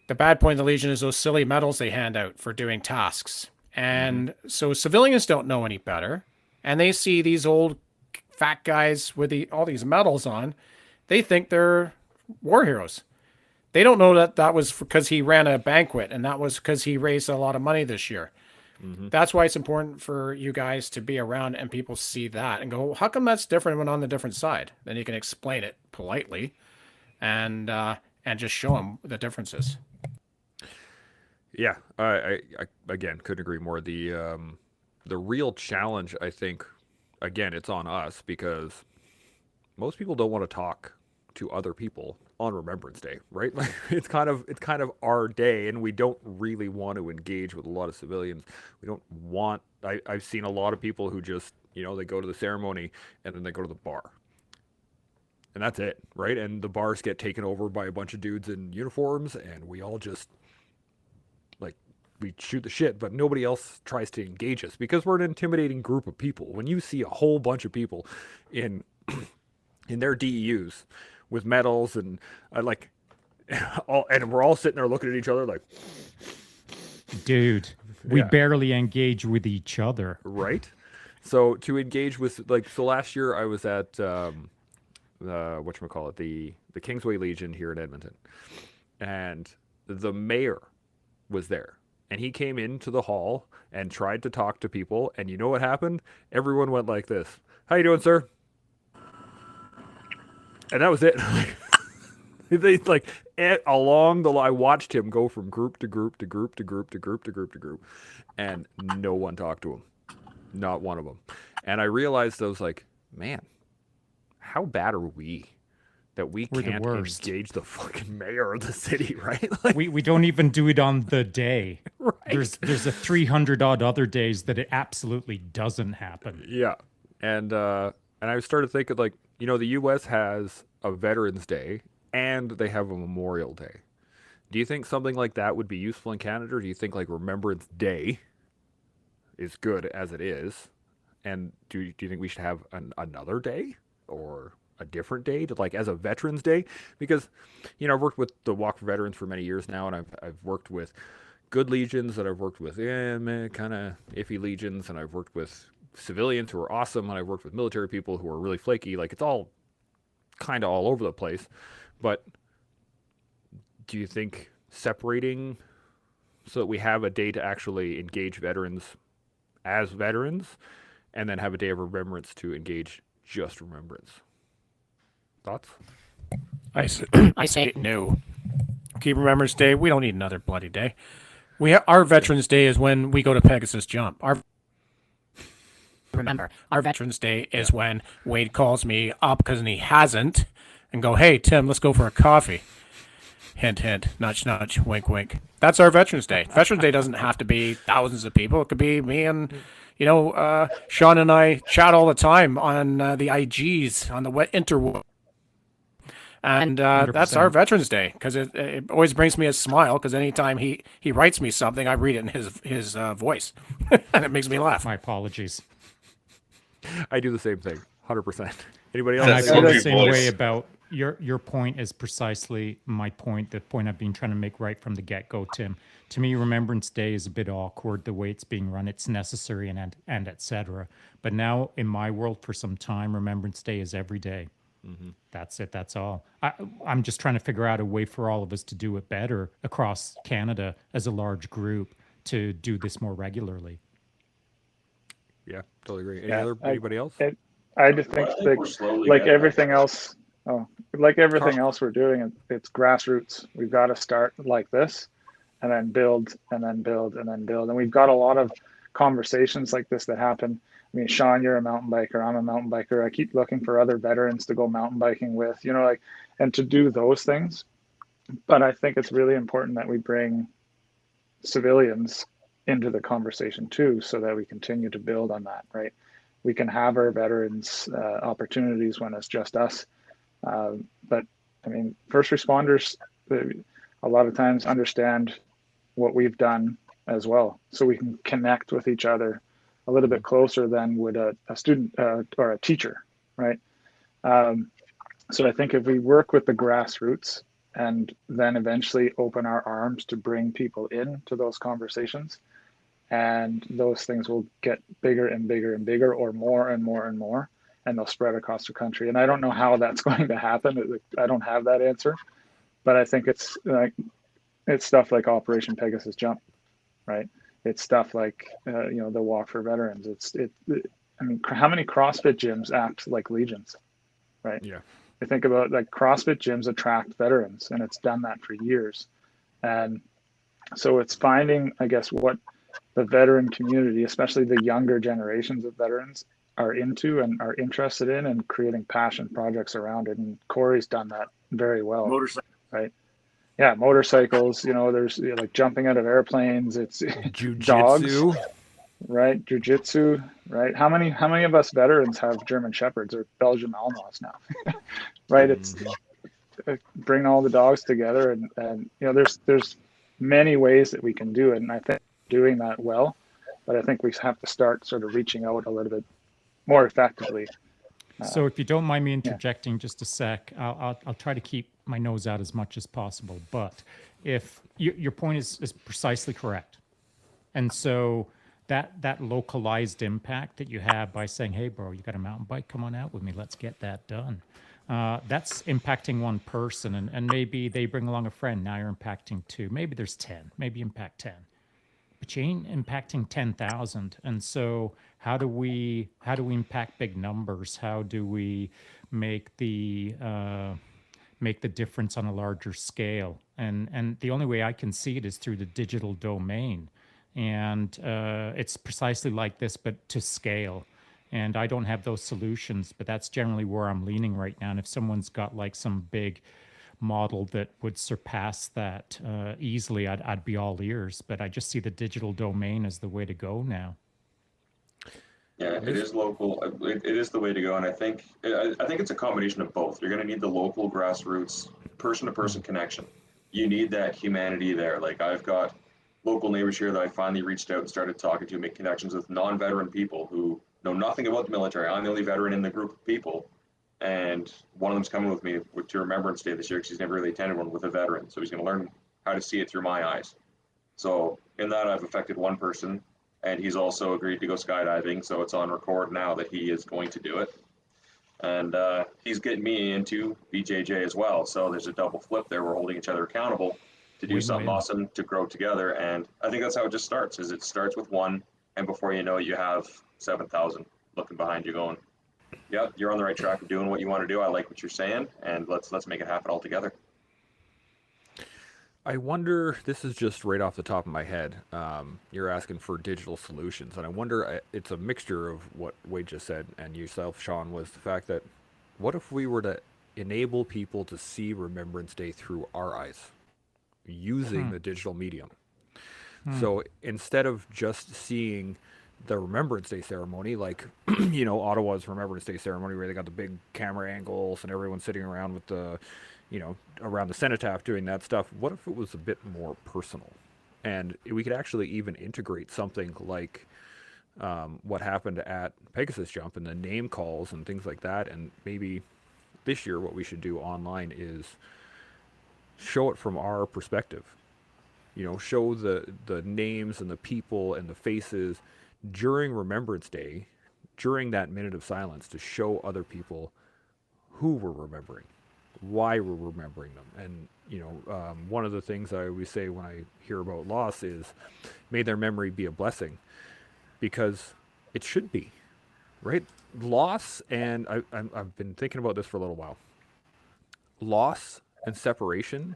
the bad point of the Legion is those silly medals they hand out for doing tasks. And so civilians don't know any better, and they see these old fat guys with all these medals on. They think they're war heroes. They don't know that was because he ran a banquet and that was because he raised a lot of money this year. That's why it's important for you guys to be around and people see that and go, how come that's different when on the different side? Then you can explain it politely and just show them the differences. Yeah, I again couldn't agree more. The real challenge, I think, again, it's on us because most people don't want to talk to other people on Remembrance Day, right? Like it's kind of our day, and we don't really want to engage with a lot of civilians. We don't want. I've seen a lot of people who just they go to the ceremony and then they go to the bar, and that's it, right? And the bars get taken over by a bunch of dudes in uniforms, and we all just we shoot the shit, but nobody else tries to engage us because we're an intimidating group of people. When you see a whole bunch of people in their DEUs with medals and and we're all sitting there looking at each other like, Dude, we barely engage with each other. Right? So to engage with so last year I was at whatchamacallit, the Kingsway Legion here in Edmonton, and the mayor was there. And he came into the hall and tried to talk to people. And you know what happened? Everyone went like this. How you doing, sir? And that was it. They along the line, I watched him go from group to group to group to group to group to group to group. And no one talked to him. Not one of them. And I realized I was like, man, how bad are we? That we can't engage the fucking mayor of the city, right? We don't even do it on the day. Right. There's a 300 odd other days that it absolutely doesn't happen. Yeah, and I started thinking the U.S. has a Veterans Day and they have a Memorial Day. Do you think something like that would be useful in Canada, or do you think Remembrance Day is good as it is? And do you think we should have another day or a different day to as a Veterans Day? Because I've worked with the Walk for Veterans for many years now, and I've worked with good legions, and I've worked with kind of iffy legions, and I've worked with civilians who are awesome, and I've worked with military people who are really flaky. It's all kind of all over the place. But do you think separating so that we have a day to actually engage veterans as veterans, and then have a day of remembrance to engage just remembrance? Thoughts? I say no. Keep Remembrance Day. We don't need another bloody day. Our Veterans Day is when we go to Pegasus Jump. Remember, our Veterans Day is when Wade calls me up because he hasn't, and go, hey, Tim, let's go for a coffee. Hint, hint, nudge, nudge, wink, wink. That's our Veterans Day. Veterans Day doesn't have to be thousands of people. It could be me and, Sean and I chat all the time on the IGs, on the interweb. And that's our Veterans Day, because it always brings me a smile, because anytime he writes me something, I read it in his voice, and it makes me laugh. My apologies. I do the same thing, 100%. Anybody else? And I feel the Voice. same way about your point is precisely my point, the point I've been trying to make right from the get-go, Tim. To me, Remembrance Day is a bit awkward, the way it's being run. It's necessary and et cetera. But now, in my world, for some time, Remembrance Day is every day. Mm-hmm. That's it. That's all. I'm just trying to figure out a way for all of us to do it better across Canada as a large group to do this more regularly. Yeah, totally agree. Anybody else? I just think everything else. Like everything else we're doing, it's grassroots. We've got to start like this, and then build and then build and then build. And we've got a lot of conversations like this that happen. I mean, Sean, you're a mountain biker. I'm a mountain biker. I keep looking for other veterans to go mountain biking with, like, and to do those things. But I think it's really important that we bring civilians into the conversation too, so that we continue to build on that, right? We can have our veterans opportunities when it's just us. But I mean, first responders, a lot of times understand what we've done as well. So we can connect with each other a little bit closer than would a student or a teacher, right? So I think if we work with the grassroots and then eventually open our arms to bring people into those conversations, and those things will get bigger and bigger and bigger, or more and more and more, and they'll spread across the country. And I don't know how that's going to happen. I don't have that answer, but I think it's stuff like Operation Pegasus Jump, right? It's stuff like the Walk for Veterans. I mean, how many CrossFit gyms act like legions, right? Yeah. I think about, like, CrossFit gyms attract veterans, and it's done that for years. And so it's finding, I guess, what the veteran community, especially the younger generations of veterans, are into and are interested in, and creating passion projects around it. And Corey's done that very well. Motorcycle. Right? Yeah, motorcycles. There's like jumping out of airplanes. It's dogs, Jiu-jitsu. right? Jiu-jitsu, right? How many of us veterans have German Shepherds or Belgian Malinois now? Right? It's bring all the dogs together, and there's many ways that we can do it, and I think doing that well, but I think we have to start sort of reaching out a little bit more effectively. So if you don't mind me interjecting just a sec, I'll try to keep my nose out as much as possible. But if your point is precisely correct, and so that localized impact that you have by saying, "Hey, bro, you got a mountain bike? Come on out with me. Let's get that done." That's impacting one person, and maybe they bring along a friend. Now you're impacting two. Maybe there's 10. Maybe impact 10. But you ain't impacting 10,000. And so how do we impact big numbers? How do we make the difference on a larger scale? And the only way I can see it is through the digital domain. And it's precisely like this, but to scale. And I don't have those solutions, but that's generally where I'm leaning right now. And if someone's got like some big model that would surpass that easily, I'd be all ears. But I just see the digital domain as the way to go now. Yeah, it is local. It is the way to go, and I think it's a combination of both. You're going to need the local grassroots, person-to-person connection. You need that humanity there. Like, I've got local neighbors here that I finally reached out and started talking to, make connections with non-veteran people who know nothing about the military. I'm the only veteran in the group of people. And one of them's coming with me to Remembrance Day this year because he's never really attended one with a veteran. So he's going to learn how to see it through my eyes. So in that, I've affected one person, and he's also agreed to go skydiving. So it's on record now that he is going to do it. And he's getting me into BJJ as well. So there's a double flip there. We're holding each other accountable to do something awesome, to grow together. And I think that's how it just starts, is it starts with one. And before you know it, you have 7,000 looking behind you going, yeah, you're on the right track of doing what you want to do. I like what you're saying, and let's make it happen all together. I wonder, this is just right off the top of my head, you're asking for digital solutions, and I wonder, it's a mixture of what Wade just said and yourself, Sean, was the fact that what if we were to enable people to see Remembrance Day through our eyes, using the digital medium? So instead of just seeing the Remembrance Day ceremony, like, Ottawa's Remembrance Day ceremony, where they got the big camera angles and everyone's sitting around with the, around the cenotaph doing that stuff. What if it was a bit more personal? And we could actually even integrate something like what happened at Pegasus Jump and the name calls and things like that. And maybe this year what we should do online is show it from our perspective. Show the names and the people and the faces during Remembrance Day, during that minute of silence, to show other people who we're remembering, why we're remembering them. And, one of the things I always say when I hear about loss is, may their memory be a blessing, because it should be, right? Loss, and I've been thinking about this for a little while. Loss and separation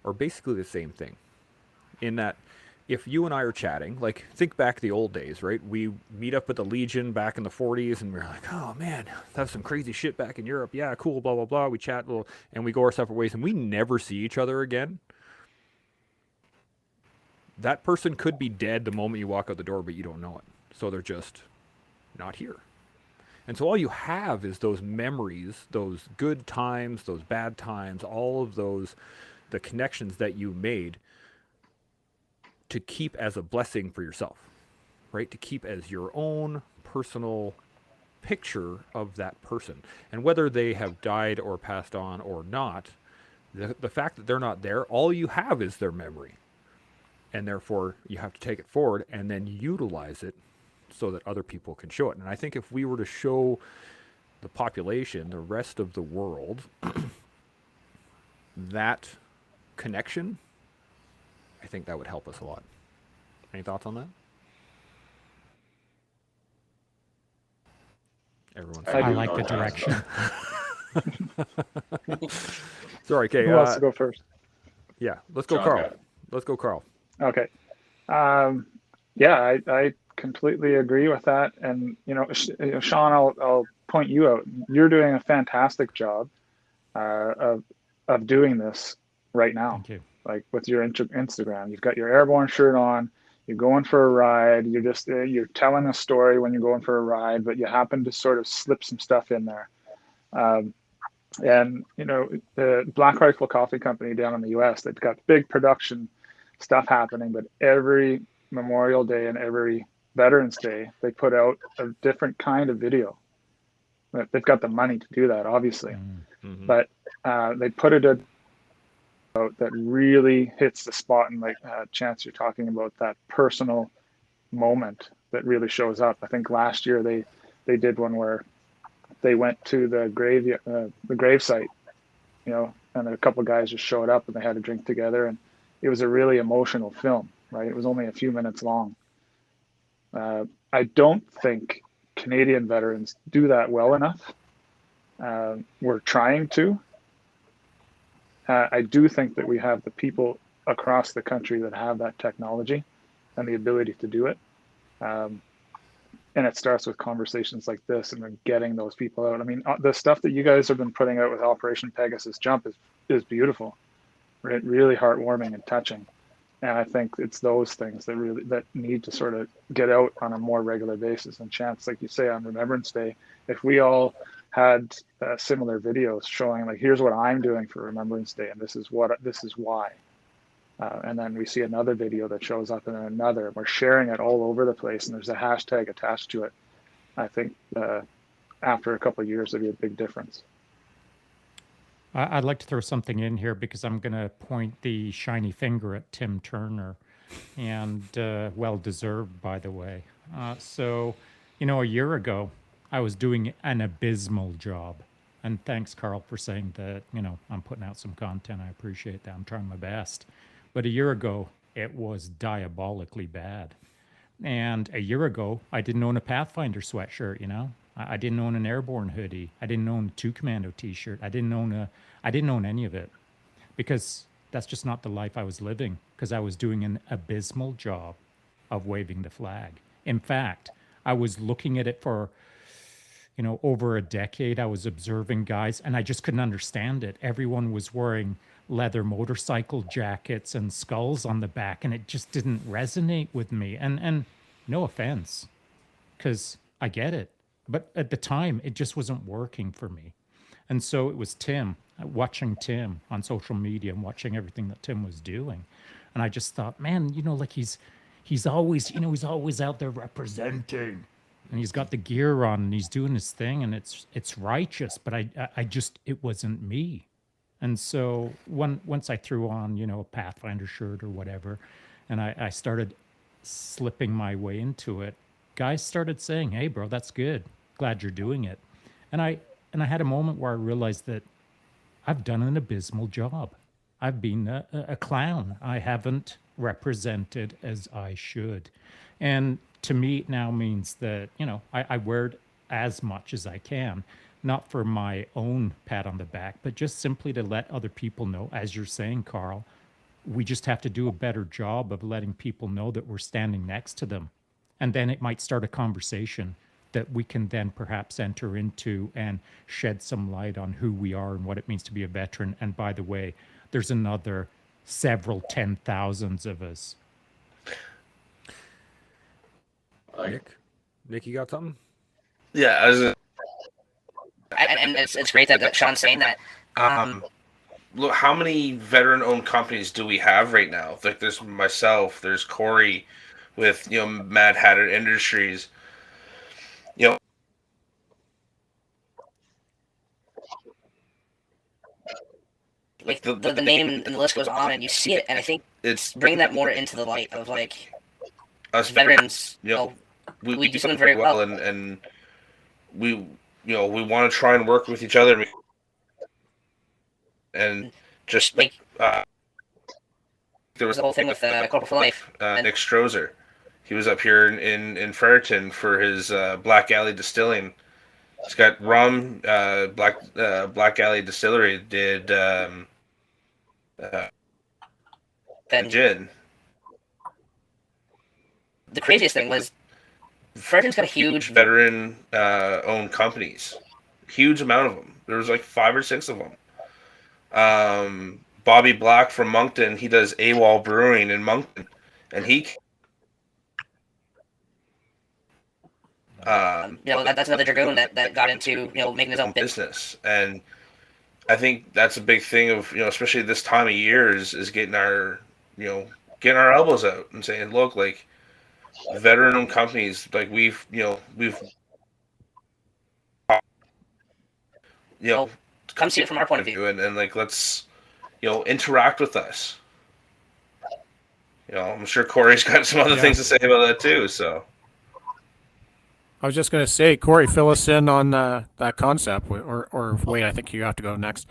are basically the same thing. in that if you and I are chatting, like think back the old days, right? We meet up with the Legion back in the 40s and we're like, oh man, that's some crazy shit back in Europe. Yeah, cool, blah, blah, blah. We chat a little and we go our separate ways and we never see each other again. That person could be dead the moment you walk out the door, but you don't know it. So they're just not here. And so all you have is those memories, those good times, those bad times, all of those, the connections that you made to keep as a blessing for yourself, right? To keep as your own personal picture of that person. And whether they have died or passed on or not, the fact that they're not there, all you have is their memory. And therefore, you have to take it forward and then utilize it so that other people can show it. And I think if we were to show the population, the rest of the world, that connection, I think that would help us a lot. Any thoughts on that? Everyone's I I do like the direction. sorry, okay. Who wants to go first? Yeah, let's go, John, Carl. yeah. Let's go, Carl. Okay. Yeah, I completely agree with that. And Sean, I'll point you out. You're doing a fantastic job of doing this right now. Thank you. Like with your Instagram, you've got your airborne shirt on. You're going for a ride. You're just you're telling a story when you're going for a ride, but you happen to sort of slip some stuff in there. And the Black Rifle Coffee Company down in the U.S., they've got big production stuff happening, but every Memorial Day and every Veterans Day, they put out a different kind of video. They've got the money to do that, obviously, but they put it out that really hits the spot. And like Chance, you're talking about that personal moment that really shows up. I think last year they did one where they went to the grave site, and a couple of guys just showed up and they had a drink together, and it was a really emotional film, right? It was only a few minutes long. I don't think Canadian veterans do that well enough. We're trying to. I do think that we have the people across the country that have that technology and the ability to do it. And it starts with conversations like this and then getting those people out. I mean, the stuff that you guys have been putting out with Operation Pegasus Jump is beautiful, right? Really heartwarming and touching. And I think it's those things that need to sort of get out on a more regular basis. And Chance, like you say, on Remembrance Day, if we all had similar videos showing like, here's what I'm doing for Remembrance Day, and this is why. And then we see another video that shows up and then another, and we're sharing it all over the place, and there's a hashtag attached to it. I think after a couple of years, there'll be a big difference. I'd like to throw something in here because I'm going to point the shiny finger at Tim Turner, and well deserved, by the way. So, a year ago, I was doing an abysmal job. And thanks, Carl, for saying that, I'm putting out some content. I appreciate that. I'm trying my best. But a year ago, it was diabolically bad. And a year ago, I didn't own a Pathfinder sweatshirt, I didn't own an airborne hoodie. I didn't own a 2 Commando t-shirt. I didn't own any of it because that's just not the life I was living, because I was doing an abysmal job of waving the flag. In fact, I was looking at it for, over a decade. I was observing guys and I just couldn't understand it. Everyone was wearing leather motorcycle jackets and skulls on the back, and it just didn't resonate with me. And no offense, because I get it. But at the time, it just wasn't working for me. And so it was Tim, watching Tim on social media and watching everything that Tim was doing. And I just thought, man, like he's always, he's always out there representing. And he's got the gear on and he's doing his thing, and it's righteous. But I just, it wasn't me. And so once I threw on, a Pathfinder shirt or whatever, and I started slipping my way into it, guys started saying, hey, bro, that's good. Glad you're doing it. And I had a moment where I realized that I've done an abysmal job. I've been a clown. I haven't represented as I should. And to me, it now means that, I wear it as much as I can, not for my own pat on the back, but just simply to let other people know, as you're saying, Carl, we just have to do a better job of letting people know that we're standing next to them. And then it might start a conversation that we can then perhaps enter into and shed some light on who we are and what it means to be a veteran. And by the way, there's another several 10,000s of us. Nick, you got something? Yeah, And it's great that Sean's saying that. Look, how many veteran-owned companies do we have right now? Like, there's myself, there's Corey, with Mad Hatter Industries. Like the name and the list goes on, and you see it, and I think It's bringing that more into the light of like us veterans. we do something very well, and we we want to try and work with each other, and just like there was the whole thing with Corporate for Life. Nick Strozer. He was up here in Fredericton for his Black Alley Distilling. He's got rum. Black Alley Distillery did gin. The craziest thing was Fredericton's got a huge veteran owned companies, huge amount of them. There was like 5 or 6 of them. Bobby Black from Moncton, he does AWOL Brewing in Moncton, and he that's another dragoon that got into making his own business. And I think that's a big thing of especially this time of year is getting our getting our elbows out and saying, look, like veteran owned companies, like we've come see it from our point of view, and like let's interact with us. I'm sure Corey's got some other things to say about that too. So I was just going to say, Corey, fill us in on that concept, or wait, I think you have to go next.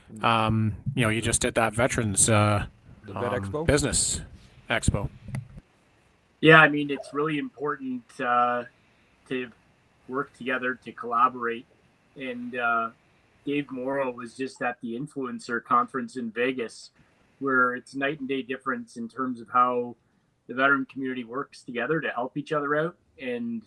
You just did that Veterans the Vet Expo? Business Expo. Yeah, I mean, it's really important to work together, to collaborate. And Dave Morrow was just at the Influencer Conference in Vegas, where it's night and day difference in terms of how the veteran community works together to help each other out and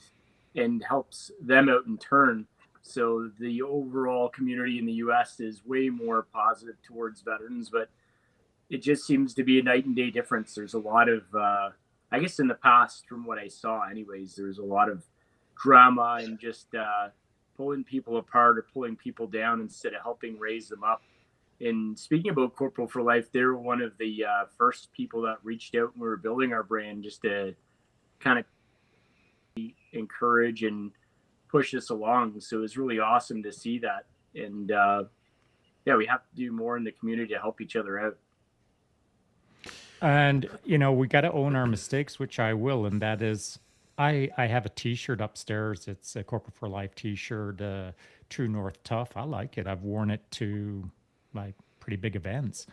helps them out in turn. So the overall community in the U.S. is way more positive towards veterans, but it just seems to be a night and day difference. There's a lot of, I guess in the past, from what I saw anyways, there's a lot of drama and just pulling people apart or pulling people down instead of helping raise them up. And speaking about Corporal for Life, they were one of the first people that reached out when we were building our brand just to kind of encourage and push us along. So it was really awesome to see that. And we have to do more in the community to help each other out. And, we got to own our mistakes, which I will. And that is, I have a T-shirt upstairs. It's a Corporate for Life T-shirt, True North Tough. I like it. I've worn it to like pretty big events.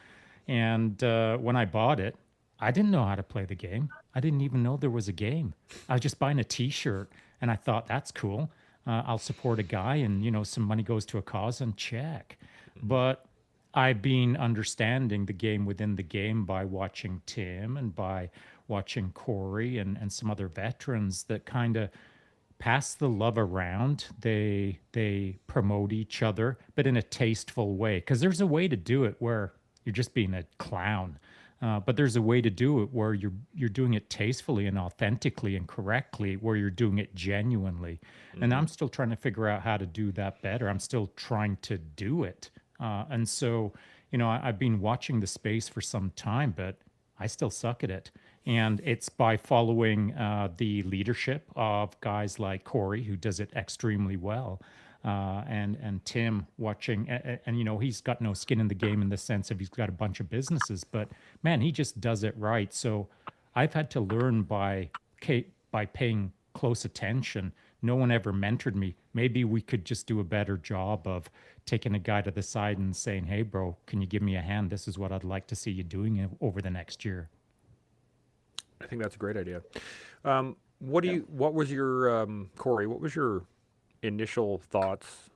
And when I bought it, I didn't know how to play the game. I didn't even know there was a game. I was just buying a T-shirt, and I thought, that's cool. I'll support a guy, and some money goes to a cause, and check. But I've been understanding the game within the game by watching Tim and by watching Corey and some other veterans that kind of pass the love around. They promote each other, but in a tasteful way. Because there's a way to do it where you're just being a clown. But there's a way to do it where you're doing it tastefully and authentically and correctly, where you're doing it genuinely. And I'm still trying to figure out how to do that better. I'm still trying to do it. And so, I've been watching the space for some time, but I still suck at it. And it's by following the leadership of guys like Corey, who does it extremely well, and Tim watching, and he's got no skin in the game in the sense of he's got a bunch of businesses, but man, he just does it right. So I've had to learn by paying close attention. No one ever mentored me. Maybe we could just do a better job of taking a guy to the side and saying, "Hey, bro, can you give me a hand? This is what I'd like to see you doing over the next year." I think that's a great idea. What was your Corey? What was your initial thoughts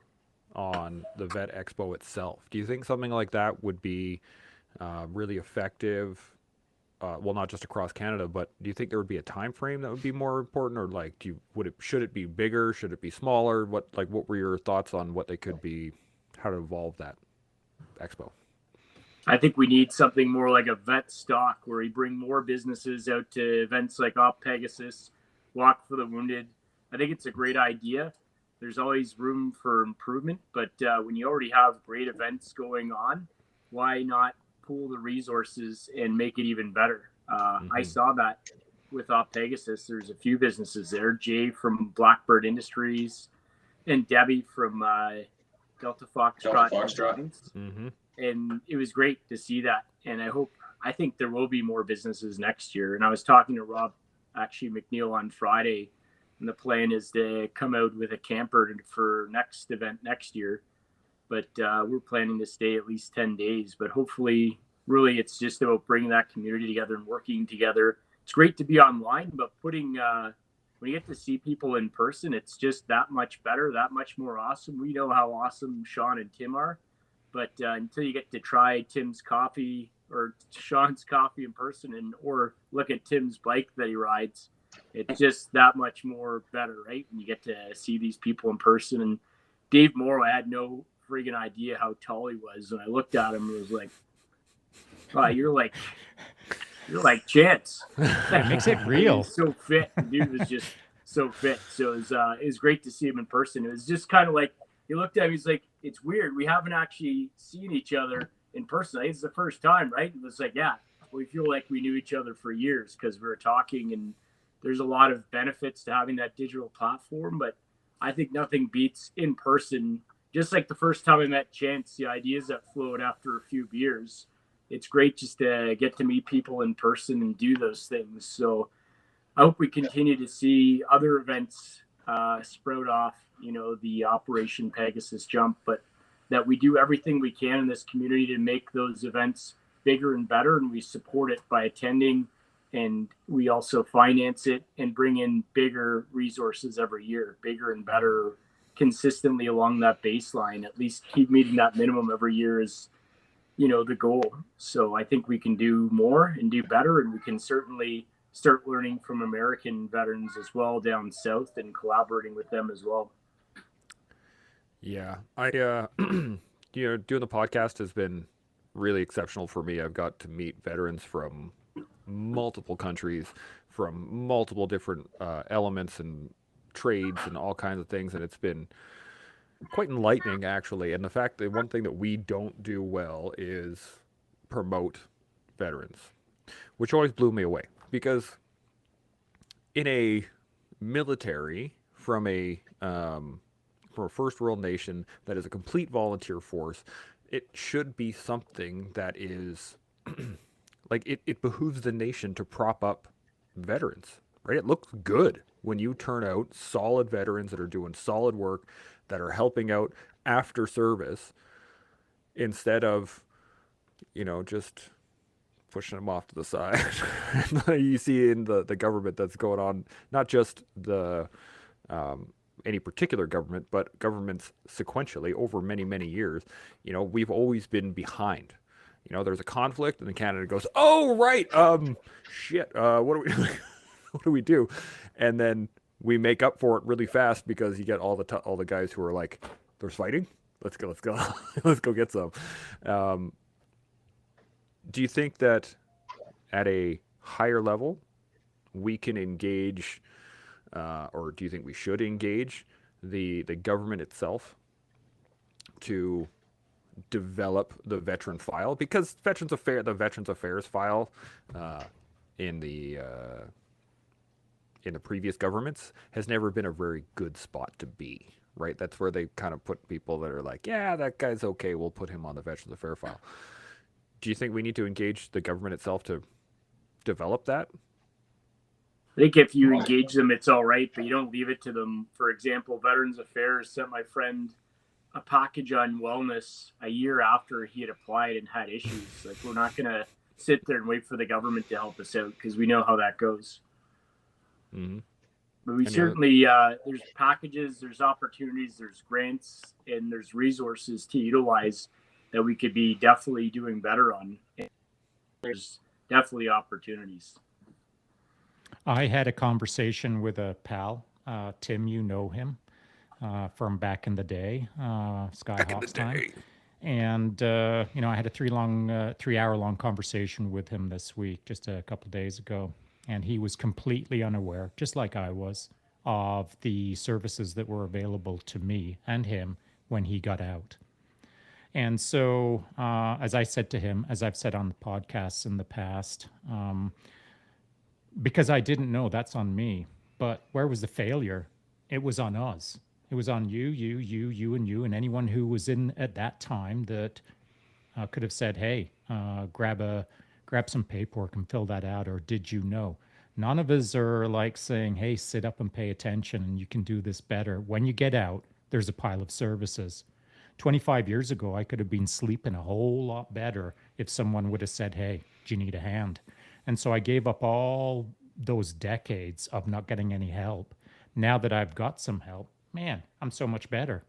on the Vet Expo itself? Do you think something like that would be really effective well, not just across Canada, but do you think there would be a time frame that would be more important, or like, should it be bigger? Should it be smaller? What were your thoughts on what they could be, how to evolve that expo? I think we need something more like a vet stock where we bring more businesses out to events like Op Pegasus, Walk for the Wounded. I think it's a great idea. There's always room for improvement, but when you already have great events going on, why not pool the resources and make it even better? I saw that with Op Pegasus. There's a few businesses there. Jay from Blackbird Industries and Debbie from Delta Foxtrot. Mm-hmm. And it was great to see that. And I think there will be more businesses next year. And I was talking to Rob, actually McNeil, on Friday, and the plan is to come out with a camper for next event next year. But we're planning to stay at least 10 days. But hopefully, really, it's just about bringing that community together and working together. It's great to be online, but when you get to see people in person, it's just that much better, that much more awesome. We know how awesome Sean and Tim are. But until you get to try Tim's coffee or Sean's coffee in person or look at Tim's bike that he rides, it's just that much more better, right? When you get to see these people in person. And Dave Morrow, I had no friggin' idea how tall he was. And I looked at him and was like, wow, you're like Chance. It makes it real. So fit. The dude was just so fit. So it was great to see him in person. It was just kind of like, he looked at me, he's like, it's weird. We haven't actually seen each other in person. I think it's the first time, right? And it's like, yeah, we feel like we knew each other for years because we were talking, and there's a lot of benefits to having that digital platform. But I think nothing beats in person. Just like the first time I met Chance, the ideas that flowed after a few beers. It's great just to get to meet people in person and do those things. So I hope we continue to see other events sprout off, the Operation Pegasus jump, but that we do everything we can in this community to make those events bigger and better. And we support it by attending, and we also finance it and bring in bigger resources every year, bigger and better consistently along that baseline. At least keep meeting that minimum every year is, the goal. So I think we can do more and do better, and we can certainly start learning from American veterans as well down south and collaborating with them as well. Yeah, I doing the podcast has been really exceptional for me. I've got to meet veterans from multiple countries, from multiple different elements and trades and all kinds of things, and it's been quite enlightening, actually. And the fact that one thing that we don't do well is promote veterans, which always blew me away, because in a military from a first world nation that is a complete volunteer force, it should be something that is like it behooves the nation to prop up veterans, right? It looks good when you turn out solid veterans that are doing solid work, that are helping out after service, instead of just pushing them off to the side. You see in the government that's going on, not just the any particular government, but governments sequentially over many, many years. We've always been behind. There's a conflict, and then Canada goes, "Oh, right, shit, what do we what do we do?" And then we make up for it really fast, because you get all the guys who are like, "There's fighting. Let's go, let's go get some." Do you think that at a higher level we can engage, or do you think we should engage the government itself to develop the veteran file? Because the Veterans Affairs file in the previous governments has never been a very good spot to be, right? That's where they kind of put people that are like, yeah, that guy's okay, we'll put him on the Veterans Affairs file. Do you think we need to engage the government itself to develop that? I think if you engage them, it's all right, but you don't leave it to them. For example, Veterans Affairs sent my friend a package on wellness a year after he had applied and had issues. Like, we're not going to sit there and wait for the government to help us out, because we know how that goes. Mm-hmm. But we certainly, there's packages, there's opportunities, there's grants, and there's resources to utilize that we could be definitely doing better on. There's definitely opportunities. I had a conversation with a pal, Tim. You know him from back in the day, Skyhawks time. And I had a 3-hour long conversation with him this week, just a couple of days ago, and he was completely unaware, just like I was, of the services that were available to me and him when he got out. And so, as I said to him, as I've said on the podcasts in the past, because I didn't know, that's on me. But where was the failure? It was on us. It was on you, and anyone who was in at that time that could have said, "Hey, grab some paperwork and fill that out," or "Did you know?" None of us are like saying, "Hey, sit up and pay attention, and you can do this better." When you get out, there's a pile of services. 25 years ago, I could have been sleeping a whole lot better if someone would have said, "Hey, do you need a hand?" And so I gave up all those decades of not getting any help. Now that I've got some help, man, I'm so much better.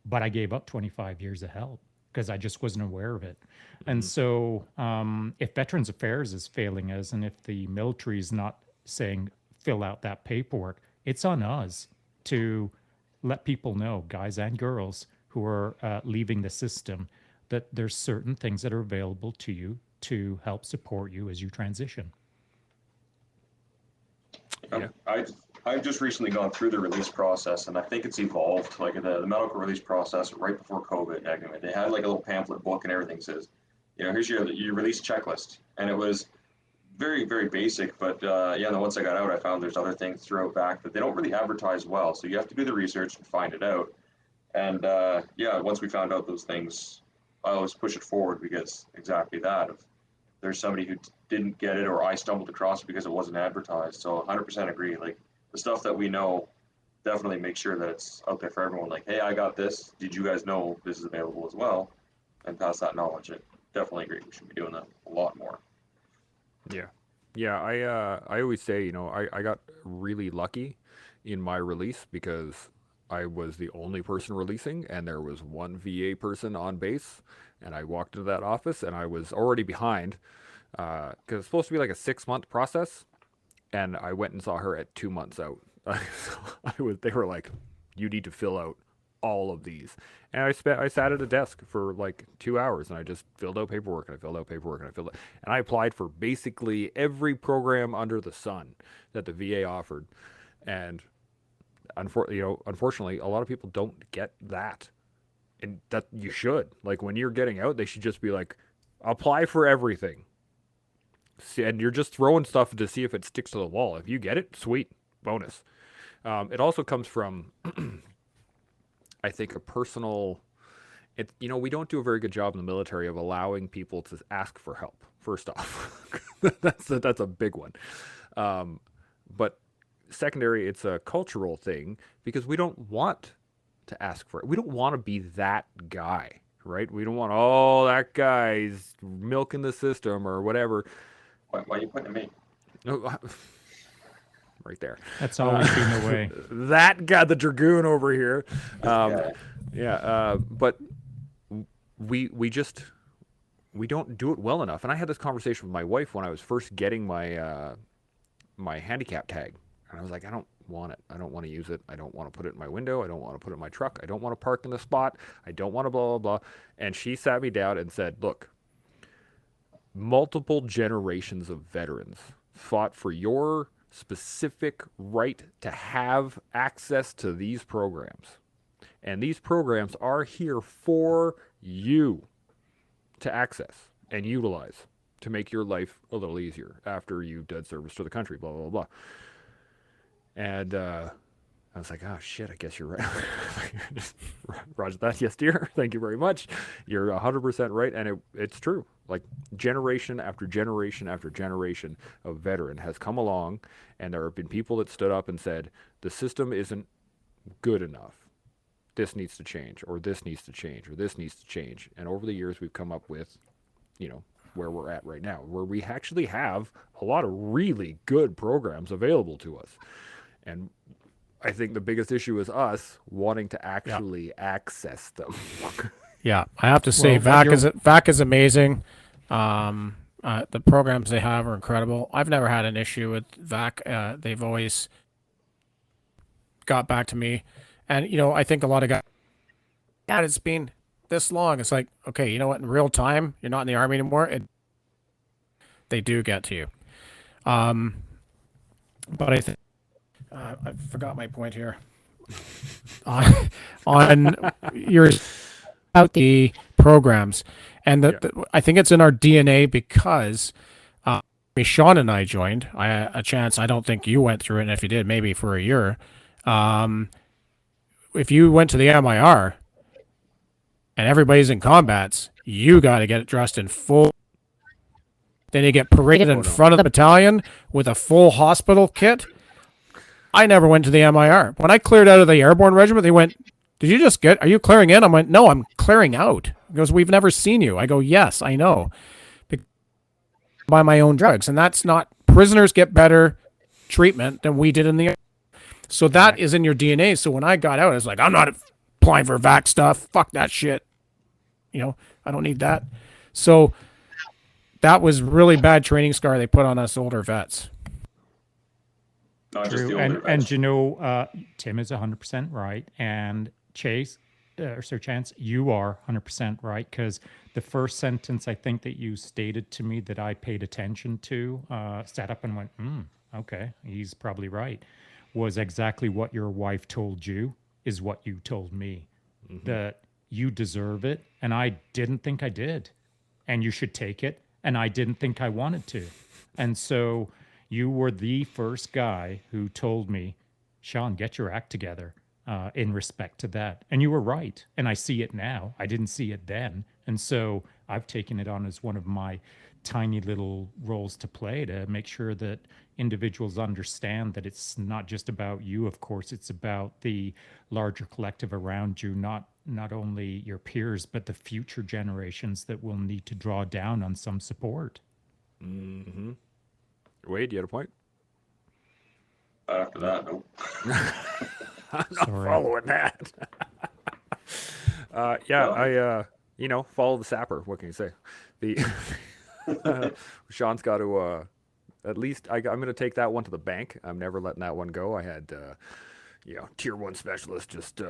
But I gave up 25 years of help because I just wasn't aware of it. And so if Veterans Affairs is failing us, and if the military is not saying fill out that paperwork, it's on us to let people know, guys and girls who are leaving the system, that there's certain things that are available to you to help support you as you transition. Yeah. I've just recently gone through the release process, and I think it's evolved. Like the medical release process right before COVID, anyway, they had like a little pamphlet book, and everything says, here's your release checklist, and it was very, very basic. But then once I got out, I found there's other things throughout back that they don't really advertise well. So you have to do the research and find it out. And once we found out those things, I always push it forward, because exactly that. If there's somebody who didn't get it, or I stumbled across it because it wasn't advertised. So 100% agree. Like the stuff that we know, definitely make sure that it's out there for everyone. Like, hey, I got this. Did you guys know this is available as well? And pass that knowledge. I definitely agree. We should be doing that a lot more. Yeah. I always say, I got really lucky in my release because I was the only person releasing, and there was one VA person on base, and I walked into that office, and I was already behind because it's supposed to be like a 6-month process, and I went and saw her at 2 months out. They were like, "You need to fill out all of these," and I sat at a desk for like 2 hours, and I just filled out paperwork, and I filled out paperwork, and I applied for basically every program under the sun that the VA offered, and unfortunately, a lot of people don't get that, and that you should. Like when you're getting out, they should just be like, apply for everything, and you're just throwing stuff to see if it sticks to the wall. If you get it, sweet, bonus. It also comes from, I think, a personal. We don't do a very good job in the military of allowing people to ask for help. First off, that's a big one, but. Secondary, it's a cultural thing because we don't want to ask for it. We don't want to be that guy, right? We don't want, that guy's milking the system or whatever. Why are you putting me? Right there. That's always been the way. That guy, the dragoon over here. But we don't do it well enough. And I had this conversation with my wife when I was first getting my my handicap tag. And I was like, I don't want it. I don't want to use it. I don't want to put it in my window. I don't want to put it in my truck. I don't want to park in the spot. I don't want to blah, blah, blah. And she sat me down and said, look, multiple generations of veterans fought for your specific right to have access to these programs. And these programs are here for you to access and utilize to make your life a little easier after you've done service to the country, blah, blah, blah. And I was like, oh, shit, I guess you're right. Roger that. Yes, dear. Thank you very much. You're 100% right. And it's true. Like generation after generation after generation of veteran has come along, and there have been people that stood up and said, the system isn't good enough. This needs to change, or this needs to change, or this needs to change. And over the years, we've come up with, where we're at right now, where we actually have a lot of really good programs available to us. And I think the biggest issue is us wanting to actually access them. Yeah, I have to say, VAC is amazing. The programs they have are incredible. I've never had an issue with VAC. They've always got back to me. And, I think a lot of guys, God, it's been this long. It's like, okay, you know what? In real time, you're not in the Army anymore. They do get to you. But I think, I forgot my point here. On your out the programs, and I think it's in our DNA because Sean and I joined. I had a chance. I don't think you went through it, and if you did, maybe for a year. If you went to the MIR and everybody's in combats, you got to get dressed in full. Then you get paraded in front of the battalion with a full hospital kit. I never went to the MIR. When I cleared out of the airborne regiment, they went, are you clearing in? I went, no, I'm clearing out. He goes, we've never seen you. I go, yes, I know. By my own drugs. And that's not, prisoners get better treatment than we did in the. So that is in your DNA. So when I got out, I was like, I'm not applying for vac stuff. Fuck that shit. I don't need that. So that was really bad training scar they put on us older vets. Not just the True. older And vets. Tim is 100% right. And Chase, Sir Chance, you are 100% right, because the first sentence I think that you stated to me that I paid attention to, sat up and went, okay, he's probably right, was exactly what your wife told you is what you told me, that you deserve it, and I didn't think I did, and you should take it, and I didn't think I wanted to. And so you were the first guy who told me, Sean, get your act together. In respect to that. And you were right. And I see it now. I didn't see it then. And so I've taken it on as one of my tiny little roles to play to make sure that individuals understand that it's not just about you, of course, it's about the larger collective around you, not only your peers, but the future generations that will need to draw down on some support. Mm-hmm. Wade, you had a point? After that, nope. I'm not Sorry. following that. I follow the sapper. What can you say? Sean's got to at least. I'm going to take that one to the bank. I'm never letting that one go. I had tier 1 specialist just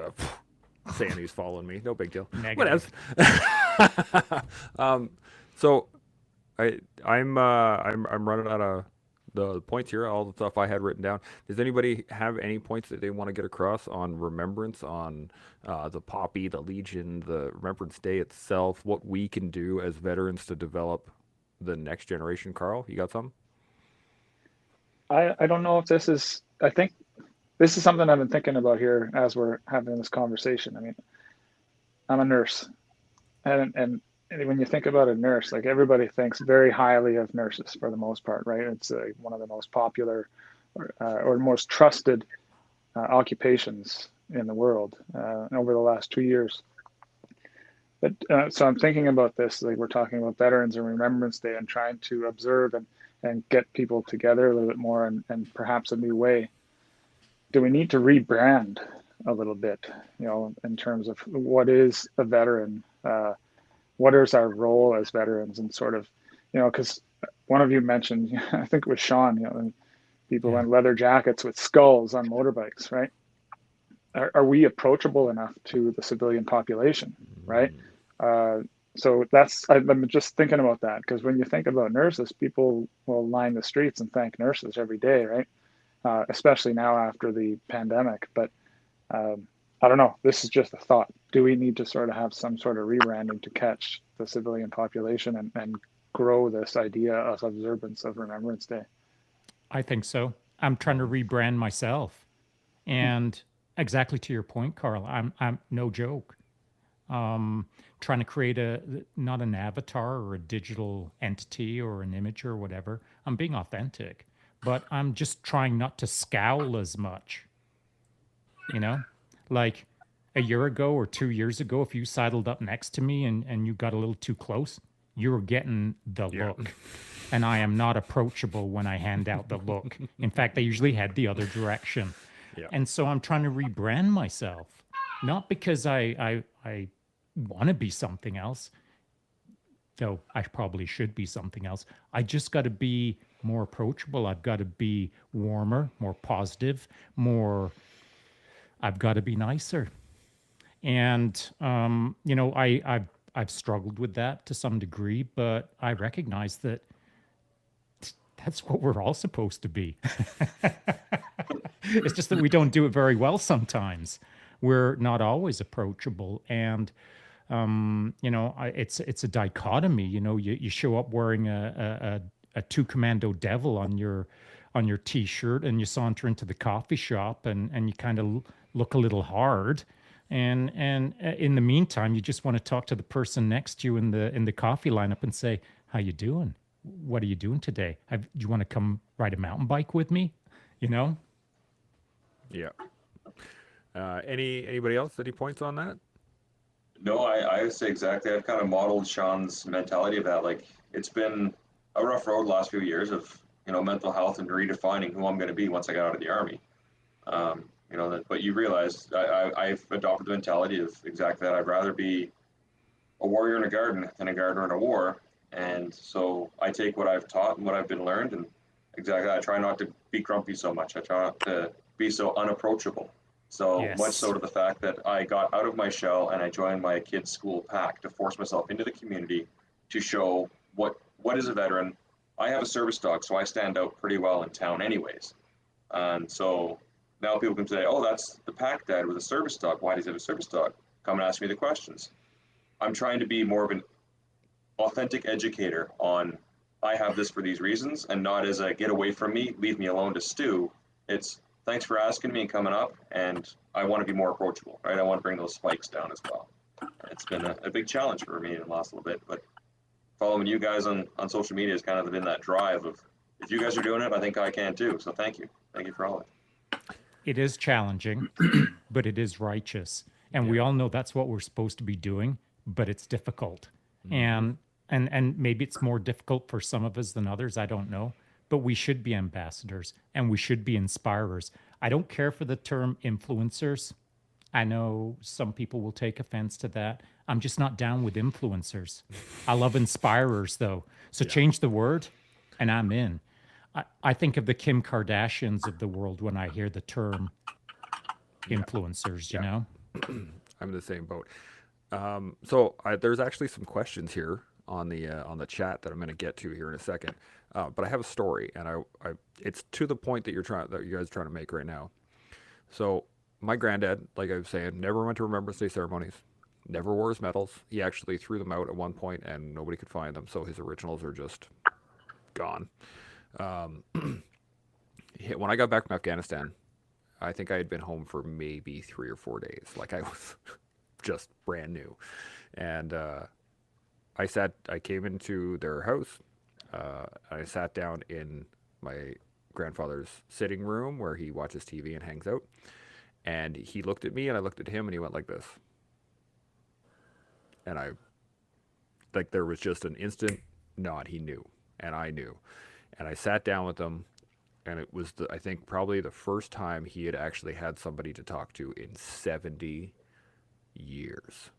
saying he's following me. No big deal. Negative. So I'm running out of the points here, all the stuff I had written down. Does anybody have any points that they want to get across on Remembrance, on the Poppy, the Legion, the Remembrance Day itself, what we can do as veterans to develop the next generation? Carl, you got something? I don't know if this is, I think this is something I've been thinking about here as we're having this conversation. I mean, I'm a nurse, and when you think about a nurse, like everybody thinks very highly of nurses for the most part, right? It's one of the most popular or most trusted occupations in the world over the last 2 years. But so I'm thinking about this, like we're talking about Veterans and Remembrance Day and trying to observe and get people together a little bit more and perhaps a new way. Do we need to rebrand a little bit, in terms of what is a veteran? What is our role as veterans, and sort of, because one of you mentioned, I think it was Sean, and people in leather jackets with skulls on motorbikes, right? Are we approachable enough to the civilian population, right? So I'm just thinking about that, because when you think about nurses, people will line the streets and thank nurses every day, right? Especially now after the pandemic. But I don't know. This is just a thought. Do we need to sort of have some sort of rebranding to catch the civilian population and grow this idea of observance of Remembrance Day? I think so. I'm trying to rebrand myself. And exactly to your point, Carl, I'm no joke. Trying to create not an avatar or a digital entity or an image or whatever. I'm being authentic, but I'm just trying not to scowl as much. Like a year ago or 2 years ago, if you sidled up next to me and you got a little too close, you were getting the look. And I am not approachable when I hand out the look. In fact, I usually head the other direction. Yeah. And so I'm trying to rebrand myself, not because I want to be something else. no, I probably should be something else. I just got to be more approachable. I've got to be warmer, more positive, I've got to be nicer. And I've struggled with that to some degree, but I recognize that that's what we're all supposed to be. It's just that we don't do it very well sometimes. We're not always approachable, and it's a dichotomy. You show up wearing a two commando devil on your t-shirt, and you saunter into the coffee shop, and you kind of look a little hard. And in the meantime, you just want to talk to the person next to you in the coffee lineup and say, "How you doing? What are you doing today? Do you want to come ride a mountain bike with me?" You know? Yeah. Anybody else? Any points on that? No, I would say exactly. I've kind of modeled Sean's mentality of that. Like, it's been a rough road the last few years of, mental health and redefining who I'm going to be once I get out of the army. But you realize I've adopted the mentality of exactly that. I'd rather be a warrior in a garden than a gardener in a war. And so I take what I've taught and what I've been learned, and exactly, I try not to be grumpy so much. I try not to be so unapproachable. So much so Yes. to the fact that I got out of my shell and I joined my kids' school pack to force myself into the community to show what is a veteran. I have a service dog, so I stand out pretty well in town anyways. And so now people can say, "Oh, that's the pack dad with a service dog. Why does he have a service dog?" Come and ask me the questions. I'm trying to be more of an authentic educator on, I have this for these reasons, and not as a get away from me, leave me alone to stew. It's thanks for asking me and coming up, and I want to be more approachable, right? I want to bring those spikes down as well. It's been a big challenge for me in the last little bit, but following you guys on social media has kind of been that drive of, if you guys are doing it, I think I can too. So thank you. Thank you for all of it. It is challenging, but it is righteous. And we all know that's what we're supposed to be doing, but it's difficult. And maybe it's more difficult for some of us than others, I don't know. But we should be ambassadors and we should be inspirers. I don't care for the term influencers. I know some people will take offense to that. I'm just not down with influencers. I love inspirers though. So change the word and I'm in. I think of the Kim Kardashians of the world when I hear the term influencers, you know? I'm in the same boat. So there's actually some questions here on the chat that I'm going to get to here in a second. But I have a story, and it's to the point that you guys are trying to make right now. So my granddad, like I was saying, never went to Remembrance Day ceremonies, never wore his medals. He actually threw them out at one point, and nobody could find them, so his originals are just gone. When I got back from Afghanistan, I think I had been home for maybe 3 or 4 days. Like, I was just brand new. And I came into their house. I sat down in my grandfather's sitting room where he watches TV and hangs out. And he looked at me and I looked at him and he went like this. And there was just an instant nod. He knew. And I knew. And I sat down with him. And it was, I think, probably the first time he had actually had somebody to talk to in 70 years.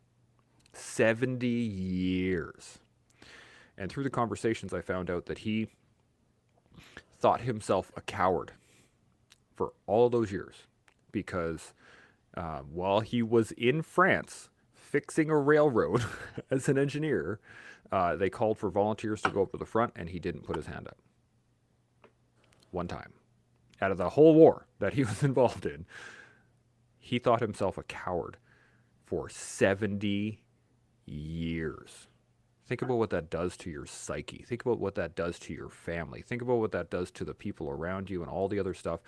70 years. And through the conversations, I found out that he thought himself a coward for all those years. Because while he was in France fixing a railroad as an engineer, they called for volunteers to go up to the front, and he didn't put his hand up. One time. Out of the whole war that he was involved in, he thought himself a coward for 70 years. Think about what that does to your psyche. Think about what that does to your family. Think about what that does to the people around you and all the other stuff.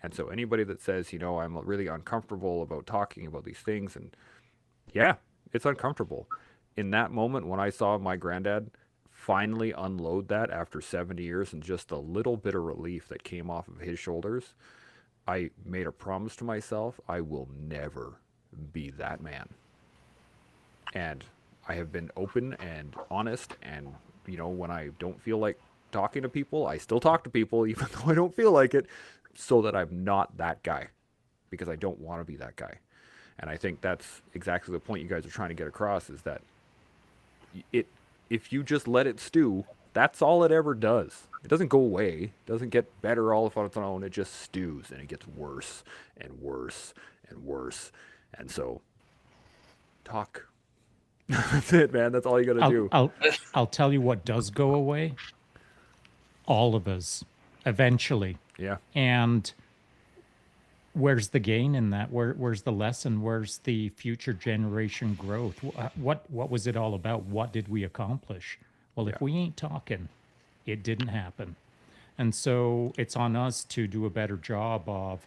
And so anybody that says, I'm really uncomfortable about talking about these things, and yeah, it's uncomfortable. In that moment when I saw my granddad finally unload that after 70 years and just a little bit of relief that came off of his shoulders, I made a promise to myself, I will never be that man. And I have been open and honest, and when I don't feel like talking to people, I still talk to people even though I don't feel like it, so that I'm not that guy, because I don't want to be that guy. And I think that's exactly the point you guys are trying to get across, is that if you just let it stew, that's all it ever does. It doesn't go away. It doesn't get better all on its own. It just stews and it gets worse and worse and worse. And so, talk. That's it, man. That's all you got to I'll, do. I'll, I'll tell you what does go away. All of us, eventually. Yeah. And where's the gain in that? Where's the lesson? Where's the future generation growth? What was it all about? What did we accomplish? Well, if Yeah. we ain't talking, it didn't happen. And so it's on us to do a better job of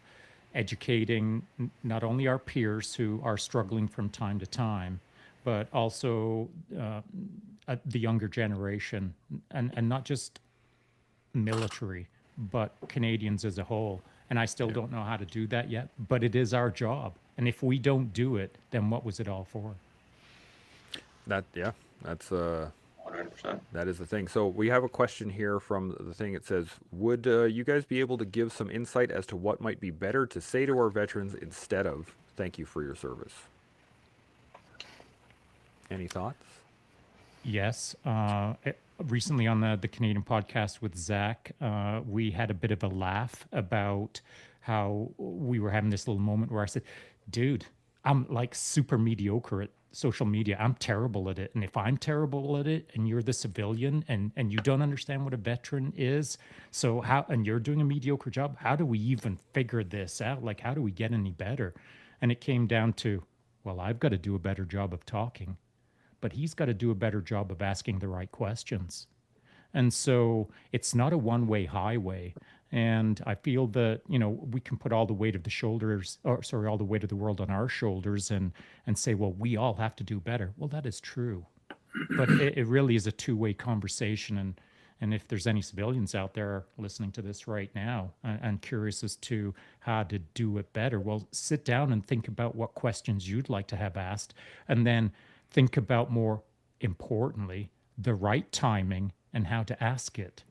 educating not only our peers who are struggling from time to time, but also the younger generation, and not just military, but Canadians as a whole. And I still don't know how to do that yet, but it is our job. And if we don't do it, then what was it all for? That's 100%. that is the thing. So we have a question here from the thing. It says, would you guys be able to give some insight as to what might be better to say to our veterans instead of "Thank you for your service"? Any thoughts? Yes. Recently on the Canadian podcast with Zach, we had a bit of a laugh about how we were having this little moment where I said, dude, I'm like super mediocre at social media. I'm terrible at it. And if I'm terrible at it and you're the civilian and you don't understand what a veteran is, so how, and you're doing a mediocre job, how do we even figure this out? Like, how do we get any better? And it came down to, well, I've got to do a better job of talking, but he's got to do a better job of asking the right questions. And so it's not a one-way highway. And I feel that, we can put all the weight of the shoulders, or sorry, all the weight of the world on our shoulders and say, well, we all have to do better. Well, that is true. But it really is a two-way conversation. And if there's any civilians out there listening to this right now and curious as to how to do it better, well, sit down and think about what questions you'd like to have asked, and then think about, more importantly, the right timing and how to ask it.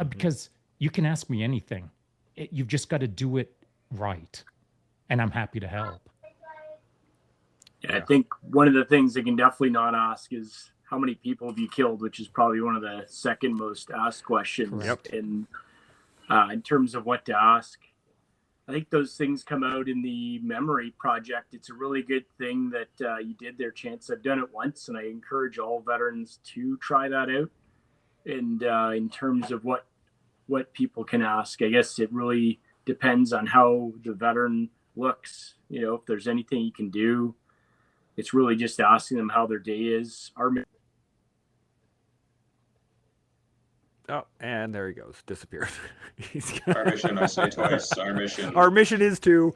Because you can ask me anything. You've just got to do it right. And I'm happy to help. Yeah, I think one of the things they can definitely not ask is how many people have you killed, which is probably one of the second most asked questions. Yep. And in terms of what to ask, I think those things come out in the memory project. It's a really good thing that you did there, Chance. I've done it once, and I encourage all veterans to try that out. And in terms of what people can ask, I guess it really depends on how the veteran looks. If there's anything you can do, it's really just asking them how their day is. Oh, and there he goes. Disappeared. Our mission, I say twice, our mission. Our mission is to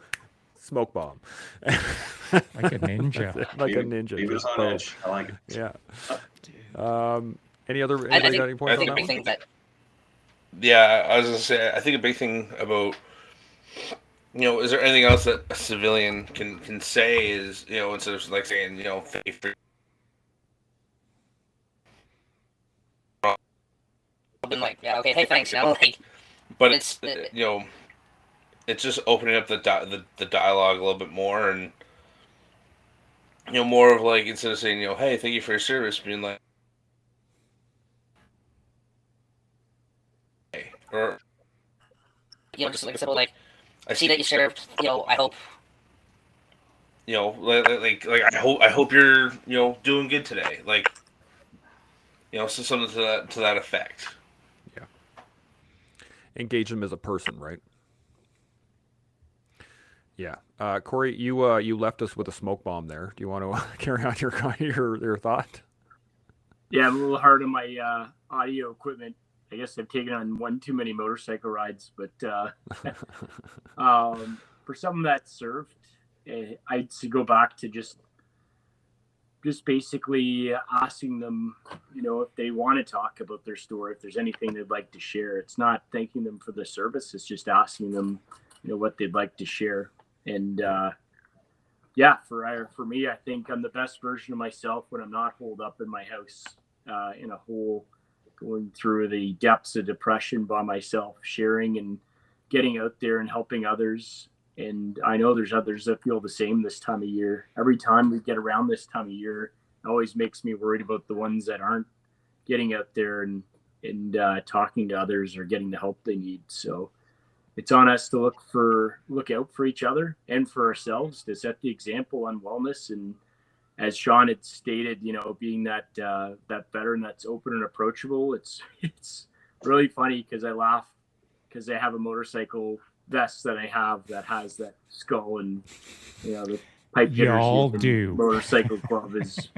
smoke bomb. Like a ninja. Like a ninja. Leave us just on boom. edge. I like it. Yeah. Anybody I got think, any I points on think a that big one? thing that Yeah, I was gonna say. I think a big thing about is there anything else that a civilian can say is instead of like saying thank you for been like, yeah, okay, hey, thanks, like, but it's it's just opening up the dialogue a little bit more, and more of like, instead of saying hey, thank you for your service, being like, hey, or just like a simple, like, I see that you served, I hope, like I hope you're doing good today, like so something to that effect. Yeah. Engage them as a person, right? Yeah. Corey, you left us with a smoke bomb there. Do you want to carry on your thought? Yeah, I'm a little hard on my audio equipment. I guess I've taken on one too many motorcycle rides, but for someone that served, I'd go back to just basically asking them, if they want to talk about their story, if there's anything they'd like to share. It's not thanking them for the service. It's just asking them, what they'd like to share. And for me, I think I'm the best version of myself when I'm not holed up in my house in a hole, going through the depths of depression by myself, sharing and getting out there and helping others. And I know there's others that feel the same this time of year. Every time we get around this time of year, it always makes me worried about the ones that aren't getting out there and talking to others or getting the help they need. So it's on us to look out for each other and for ourselves to set the example on wellness. And as Sean had stated, being that veteran that's open and approachable, it's really funny because I laugh because I have a motorcycle vest that I have that has that skull and the pipe Y'all hitters do. motorcycle club is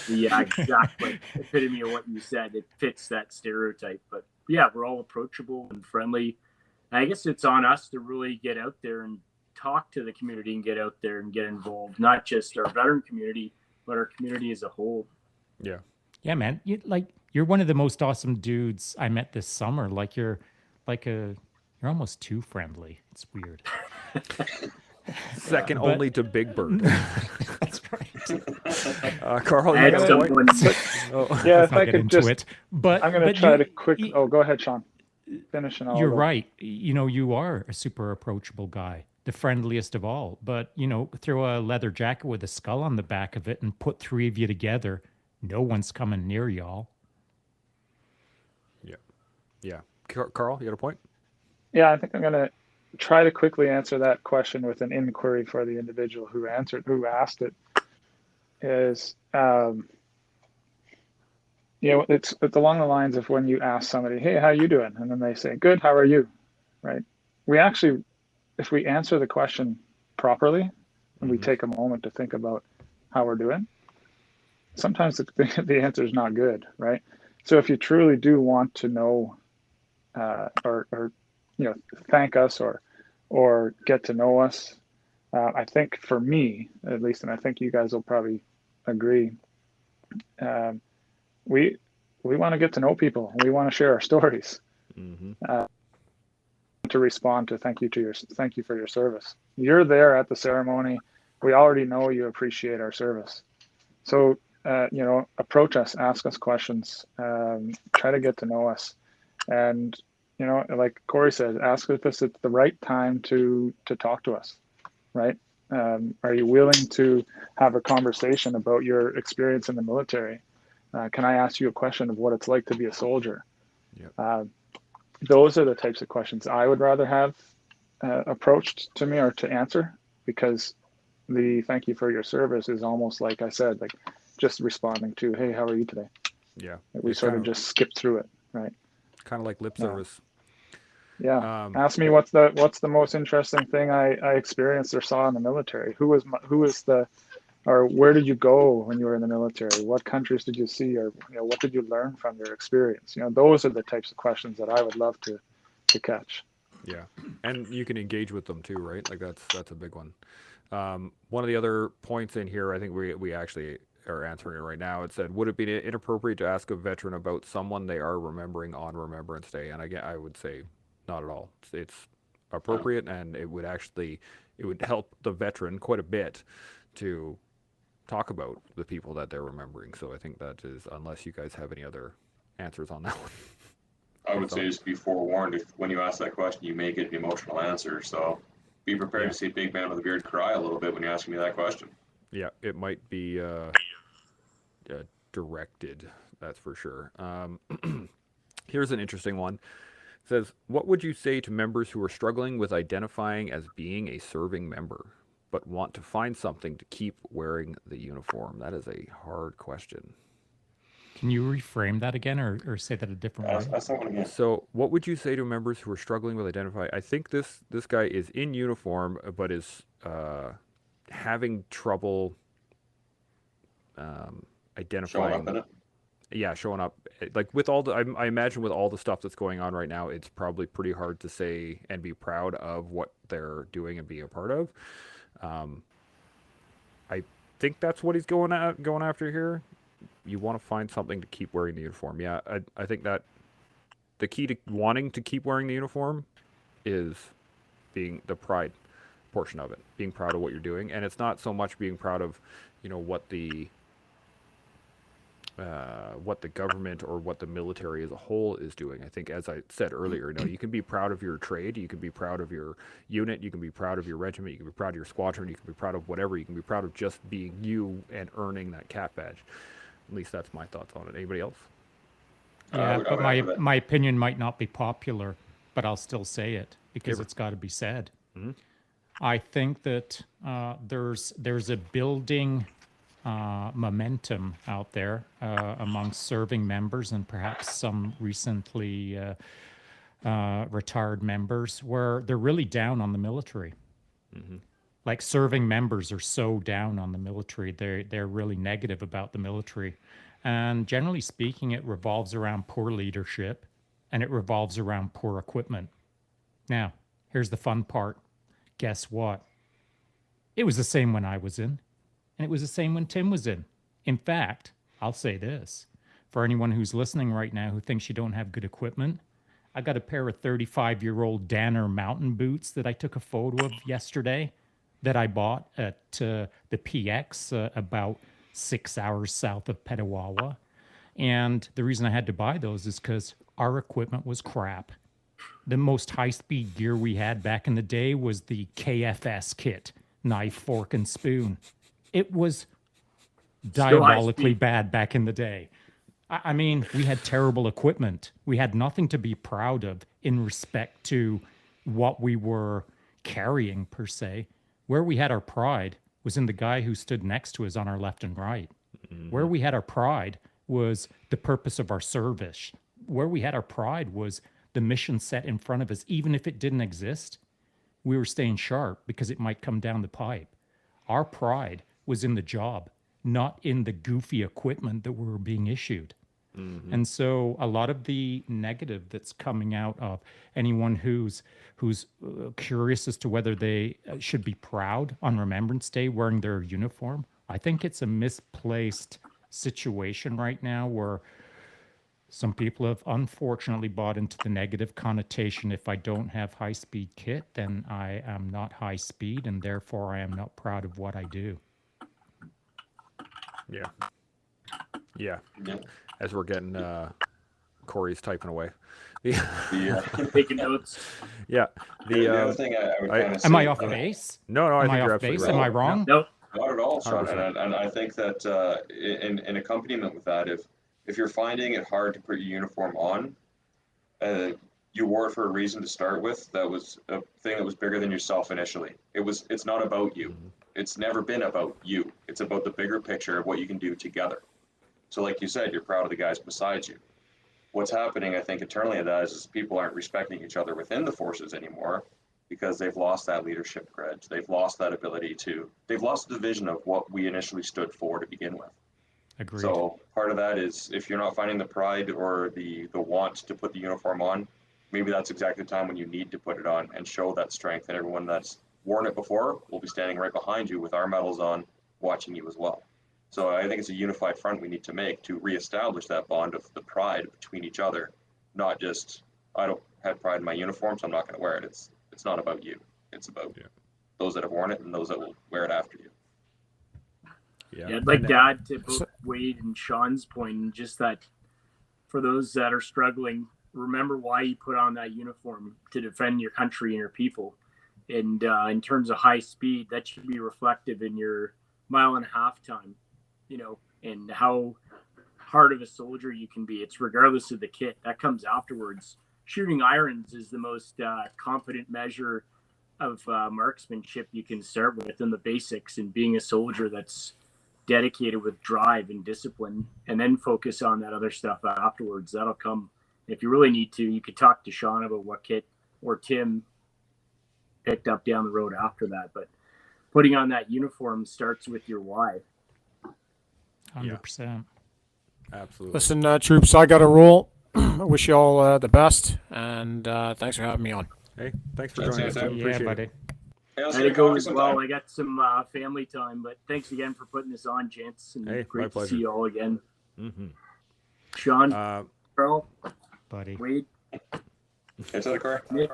the exact epitome of what you said. It fits that stereotype. But yeah, we're all approachable and friendly. I guess it's on us to really get out there and talk to the community and get out there and get involved, not just our veteran community, but our community as a whole. Yeah. Yeah, man. You're one of the most awesome dudes I met this summer. You're almost too friendly. It's weird. Second But- only to Big Bird. That's right. Carl, I you had got a someone. point? Oh. Yeah, Let's if not I get could into just, it. But I'm going to but try you- to quick. you- Oh, go ahead, Sean. Finish and I'll You're go. right. You are a super approachable guy, the friendliest of all. But, throw a leather jacket with a skull on the back of it and put three of you together. No one's coming near y'all. Yeah. Carl, you got a point? Yeah, I think I'm going to try to quickly answer that question with an inquiry for the individual who asked it. Is it's along the lines of when you ask somebody, "Hey, how you doing?" and then they say, "Good, how are you?" Right? We actually, if we answer the question properly, and we take a moment to think about how we're doing, sometimes the answer is not good, right? So if you truly do want to know, or thank us or get to know us, I think for me at least, and I think you guys will probably agree, we want to get to know people. We want to share our stories. To respond to thank you for your service. You're there at the ceremony. We already know you appreciate our service. So approach us, ask us questions, try to get to know us, and like Corey said, ask if it's the right time to talk to us, right? Are you willing to have a conversation about your experience in the military? Can I ask you a question of what it's like to be a soldier? Yep. Those are the types of questions I would rather have approached to me or to answer, because the thank you for your service is almost like I said, like just responding to, hey, how are you today? Yeah. We sort of just skip through it, right? Kind of like lip service. Yeah. Ask me what's the most interesting thing I experienced or saw in the military. Or where did you go when you were in the military? What countries did you see, or what did you learn from your experience? Those are the types of questions that I would love to catch. Yeah, and you can engage with them too, right? Like that's a big one. One of the other points in here, I think we actually are answering it right now. It said, would it be inappropriate to ask a veteran about someone they are remembering on Remembrance Day? And again, I would say not at all. It's appropriate, and it would help the veteran quite a bit to talk about the people that they're remembering. So I think that is, unless you guys have any other answers on that one. I would say just be forewarned, if when you ask that question, you may get an emotional answer. So be prepared to see Big Man with a Beard cry a little bit when you're asking me that question. Yeah, it might be directed, that's for sure. Here's an interesting one. It says, what would you say to members who are struggling with identifying as being a serving member, but want to find something to keep wearing the uniform? That is a hard question. Can you reframe that again, or say that a different way? That's that one again. So what would you say to members who are struggling with identifying? I think this guy is in uniform, but is having trouble identifying. Showing up in it. Yeah, showing up. Like with all the, I imagine with all the stuff that's going on right now, it's probably pretty hard to say and be proud of what they're doing and being a part of. I think that's what he's going after here. You want to find something to keep wearing the uniform. Yeah, I think that the key to wanting to keep wearing the uniform is being the pride portion of it, being proud of what you're doing. And it's not so much being proud of, what the government or what the military as a whole is doing. I think, as I said earlier, you can be proud of your trade, you can be proud of your unit, you can be proud of your regiment, you can be proud of your squadron, you can be proud of whatever, you can be proud of just being you and earning that cap badge. At least that's my thoughts on it. Anybody else? Yeah, I would but add to that. my opinion might not be popular, but I'll still say it because Give it. it's got to be said. Mhm. I think that there's a building momentum out there amongst serving members and perhaps some recently retired members where they're really down on the military. Like serving members are so down on the military. They're really negative about the military. And generally speaking, it revolves around poor leadership and it revolves around poor equipment. Now, here's the fun part. Guess what? It was the same when I was in, and it was the same when Tim was in. In fact, I'll say this for anyone who's listening right now who thinks you don't have good equipment, I got a pair of 35-year-old Danner mountain boots that I took a photo of yesterday that I bought at the PX about 6 hours south of Petawawa. And the reason I had to buy those is because our equipment was crap. The most high-speed gear we had back in the day was the KFS kit, knife, fork, and spoon. It was diabolically bad back in the day. I mean, we had terrible equipment. We had nothing to be proud of in respect to what we were carrying, per se. Where we had our pride was in the guy who stood next to us on our left and right. Where we had our pride was the purpose of our service. Where we had our pride was the mission set in front of us. Even if it didn't exist, we were staying sharp because it might come down the pipe. Our pride was in the job, not in the goofy equipment that we were being issued. And so a lot of the negative that's coming out of anyone who's curious as to whether they should be proud on Remembrance Day wearing their uniform, I think it's a misplaced situation right now where some people have unfortunately bought into the negative connotation. If I don't have high-speed kit, then I am not high speed, and therefore I am not proud of what I do. Yeah. Yeah. Yeah. As we're getting Corey's typing away. Yeah. Taking notes. Yeah. The other thing I would kind of say. Am I off base? No, I Am think I you're off absolutely base? right. Am I wrong? Nope. Not at all, Sean. 100%. And I think that in accompaniment with that, if you're finding it hard to put your uniform on, you wore it for a reason to start with. That was a thing that was bigger than yourself initially. It's not about you. It's never been about you. It's about the bigger picture of what you can do together. So like you said, you're proud of the guys beside you. What's happening, I think, internally of that is people aren't respecting each other within the forces anymore because they've lost that leadership cred. They've lost that ability they've lost the vision of what we initially stood for to begin with. Agreed. So part of that is if you're not finding the pride or the want to put the uniform on, maybe that's exactly the time when you need to put it on and show that strength. And everyone that's worn it before will be standing right behind you with our medals on, watching you as well. So I think it's a unified front we need to make to reestablish that bond of the pride between each other, not just, I don't have pride in my uniform, so I'm not going to wear it. It's not about you. It's about those that have worn it and those that will wear it after you. Yeah, I'd like to add to both Wade and Sean's point, and just that for those that are struggling, remember why you put on that uniform, to defend your country and your people. And in terms of high speed, that should be reflective in your 1.5 mile time, and how hard of a soldier you can be. It's regardless of the kit that comes afterwards. Shooting irons is the most confident measure of marksmanship you can start with in the basics, and being a soldier that's dedicated with drive and discipline, and then focus on that other stuff afterwards. That'll come. If you really need to, you could talk to Sean about what kit or Tim picked up down the road after that. But putting on that uniform starts with your why. 100%. Absolutely. Listen, troops, I got to roll. I wish you all the best, and thanks for having me on. Hey, thanks for That's joining us. it, Tim. Yeah, Appreciate buddy. it. Hey, let's And get it goes coffee sometime. well. I got some family time, but thanks again for putting this on, gents. And Hey, my great to pleasure. see you all again. Mm-hmm. Sean, Carl, Buddy. Wade. It's at a car. Nick.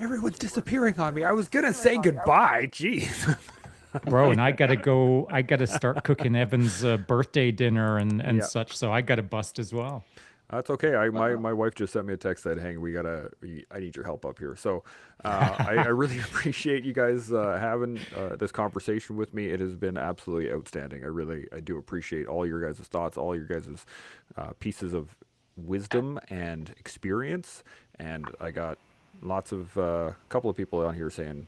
Everyone's disappearing on me. I was gonna say goodbye. Jeez. Bro, and I gotta start cooking Evan's birthday dinner and Yeah. such, so I gotta bust as well. That's okay. My wife just sent me a text that, "Hey, I need your help up here." So I really appreciate you guys having this conversation with me. It has been absolutely outstanding. I do appreciate all your guys' thoughts, all your guys' pieces of wisdom and experience, and I got lots of couple of people on here saying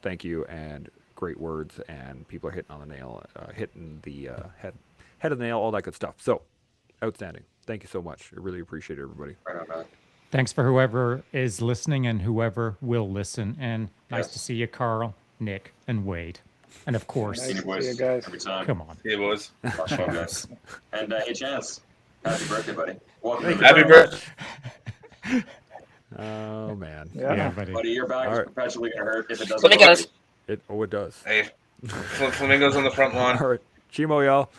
thank you and great words, and people are hitting on the nail, hitting the head of the nail, all that good stuff. So outstanding. Thank you so much. I really appreciate it, everybody. Right on, man. Thanks for whoever is listening and whoever will listen. And nice Yes. to see you, Carl, Nick, and Wade. And of course, Nice See you to boys see you guys. every time. come on. See you, boys. Lots of fun, guys. And hey, Chance, happy birthday, buddy. Welcome to the Happy show. birthday. Oh man. Yeah, buddy. Buddy, your back All is right. perpetually going to hurt if it doesn't. Flamingos. It does. Hey, flamingos on the front lawn. All right. Chimo, y'all.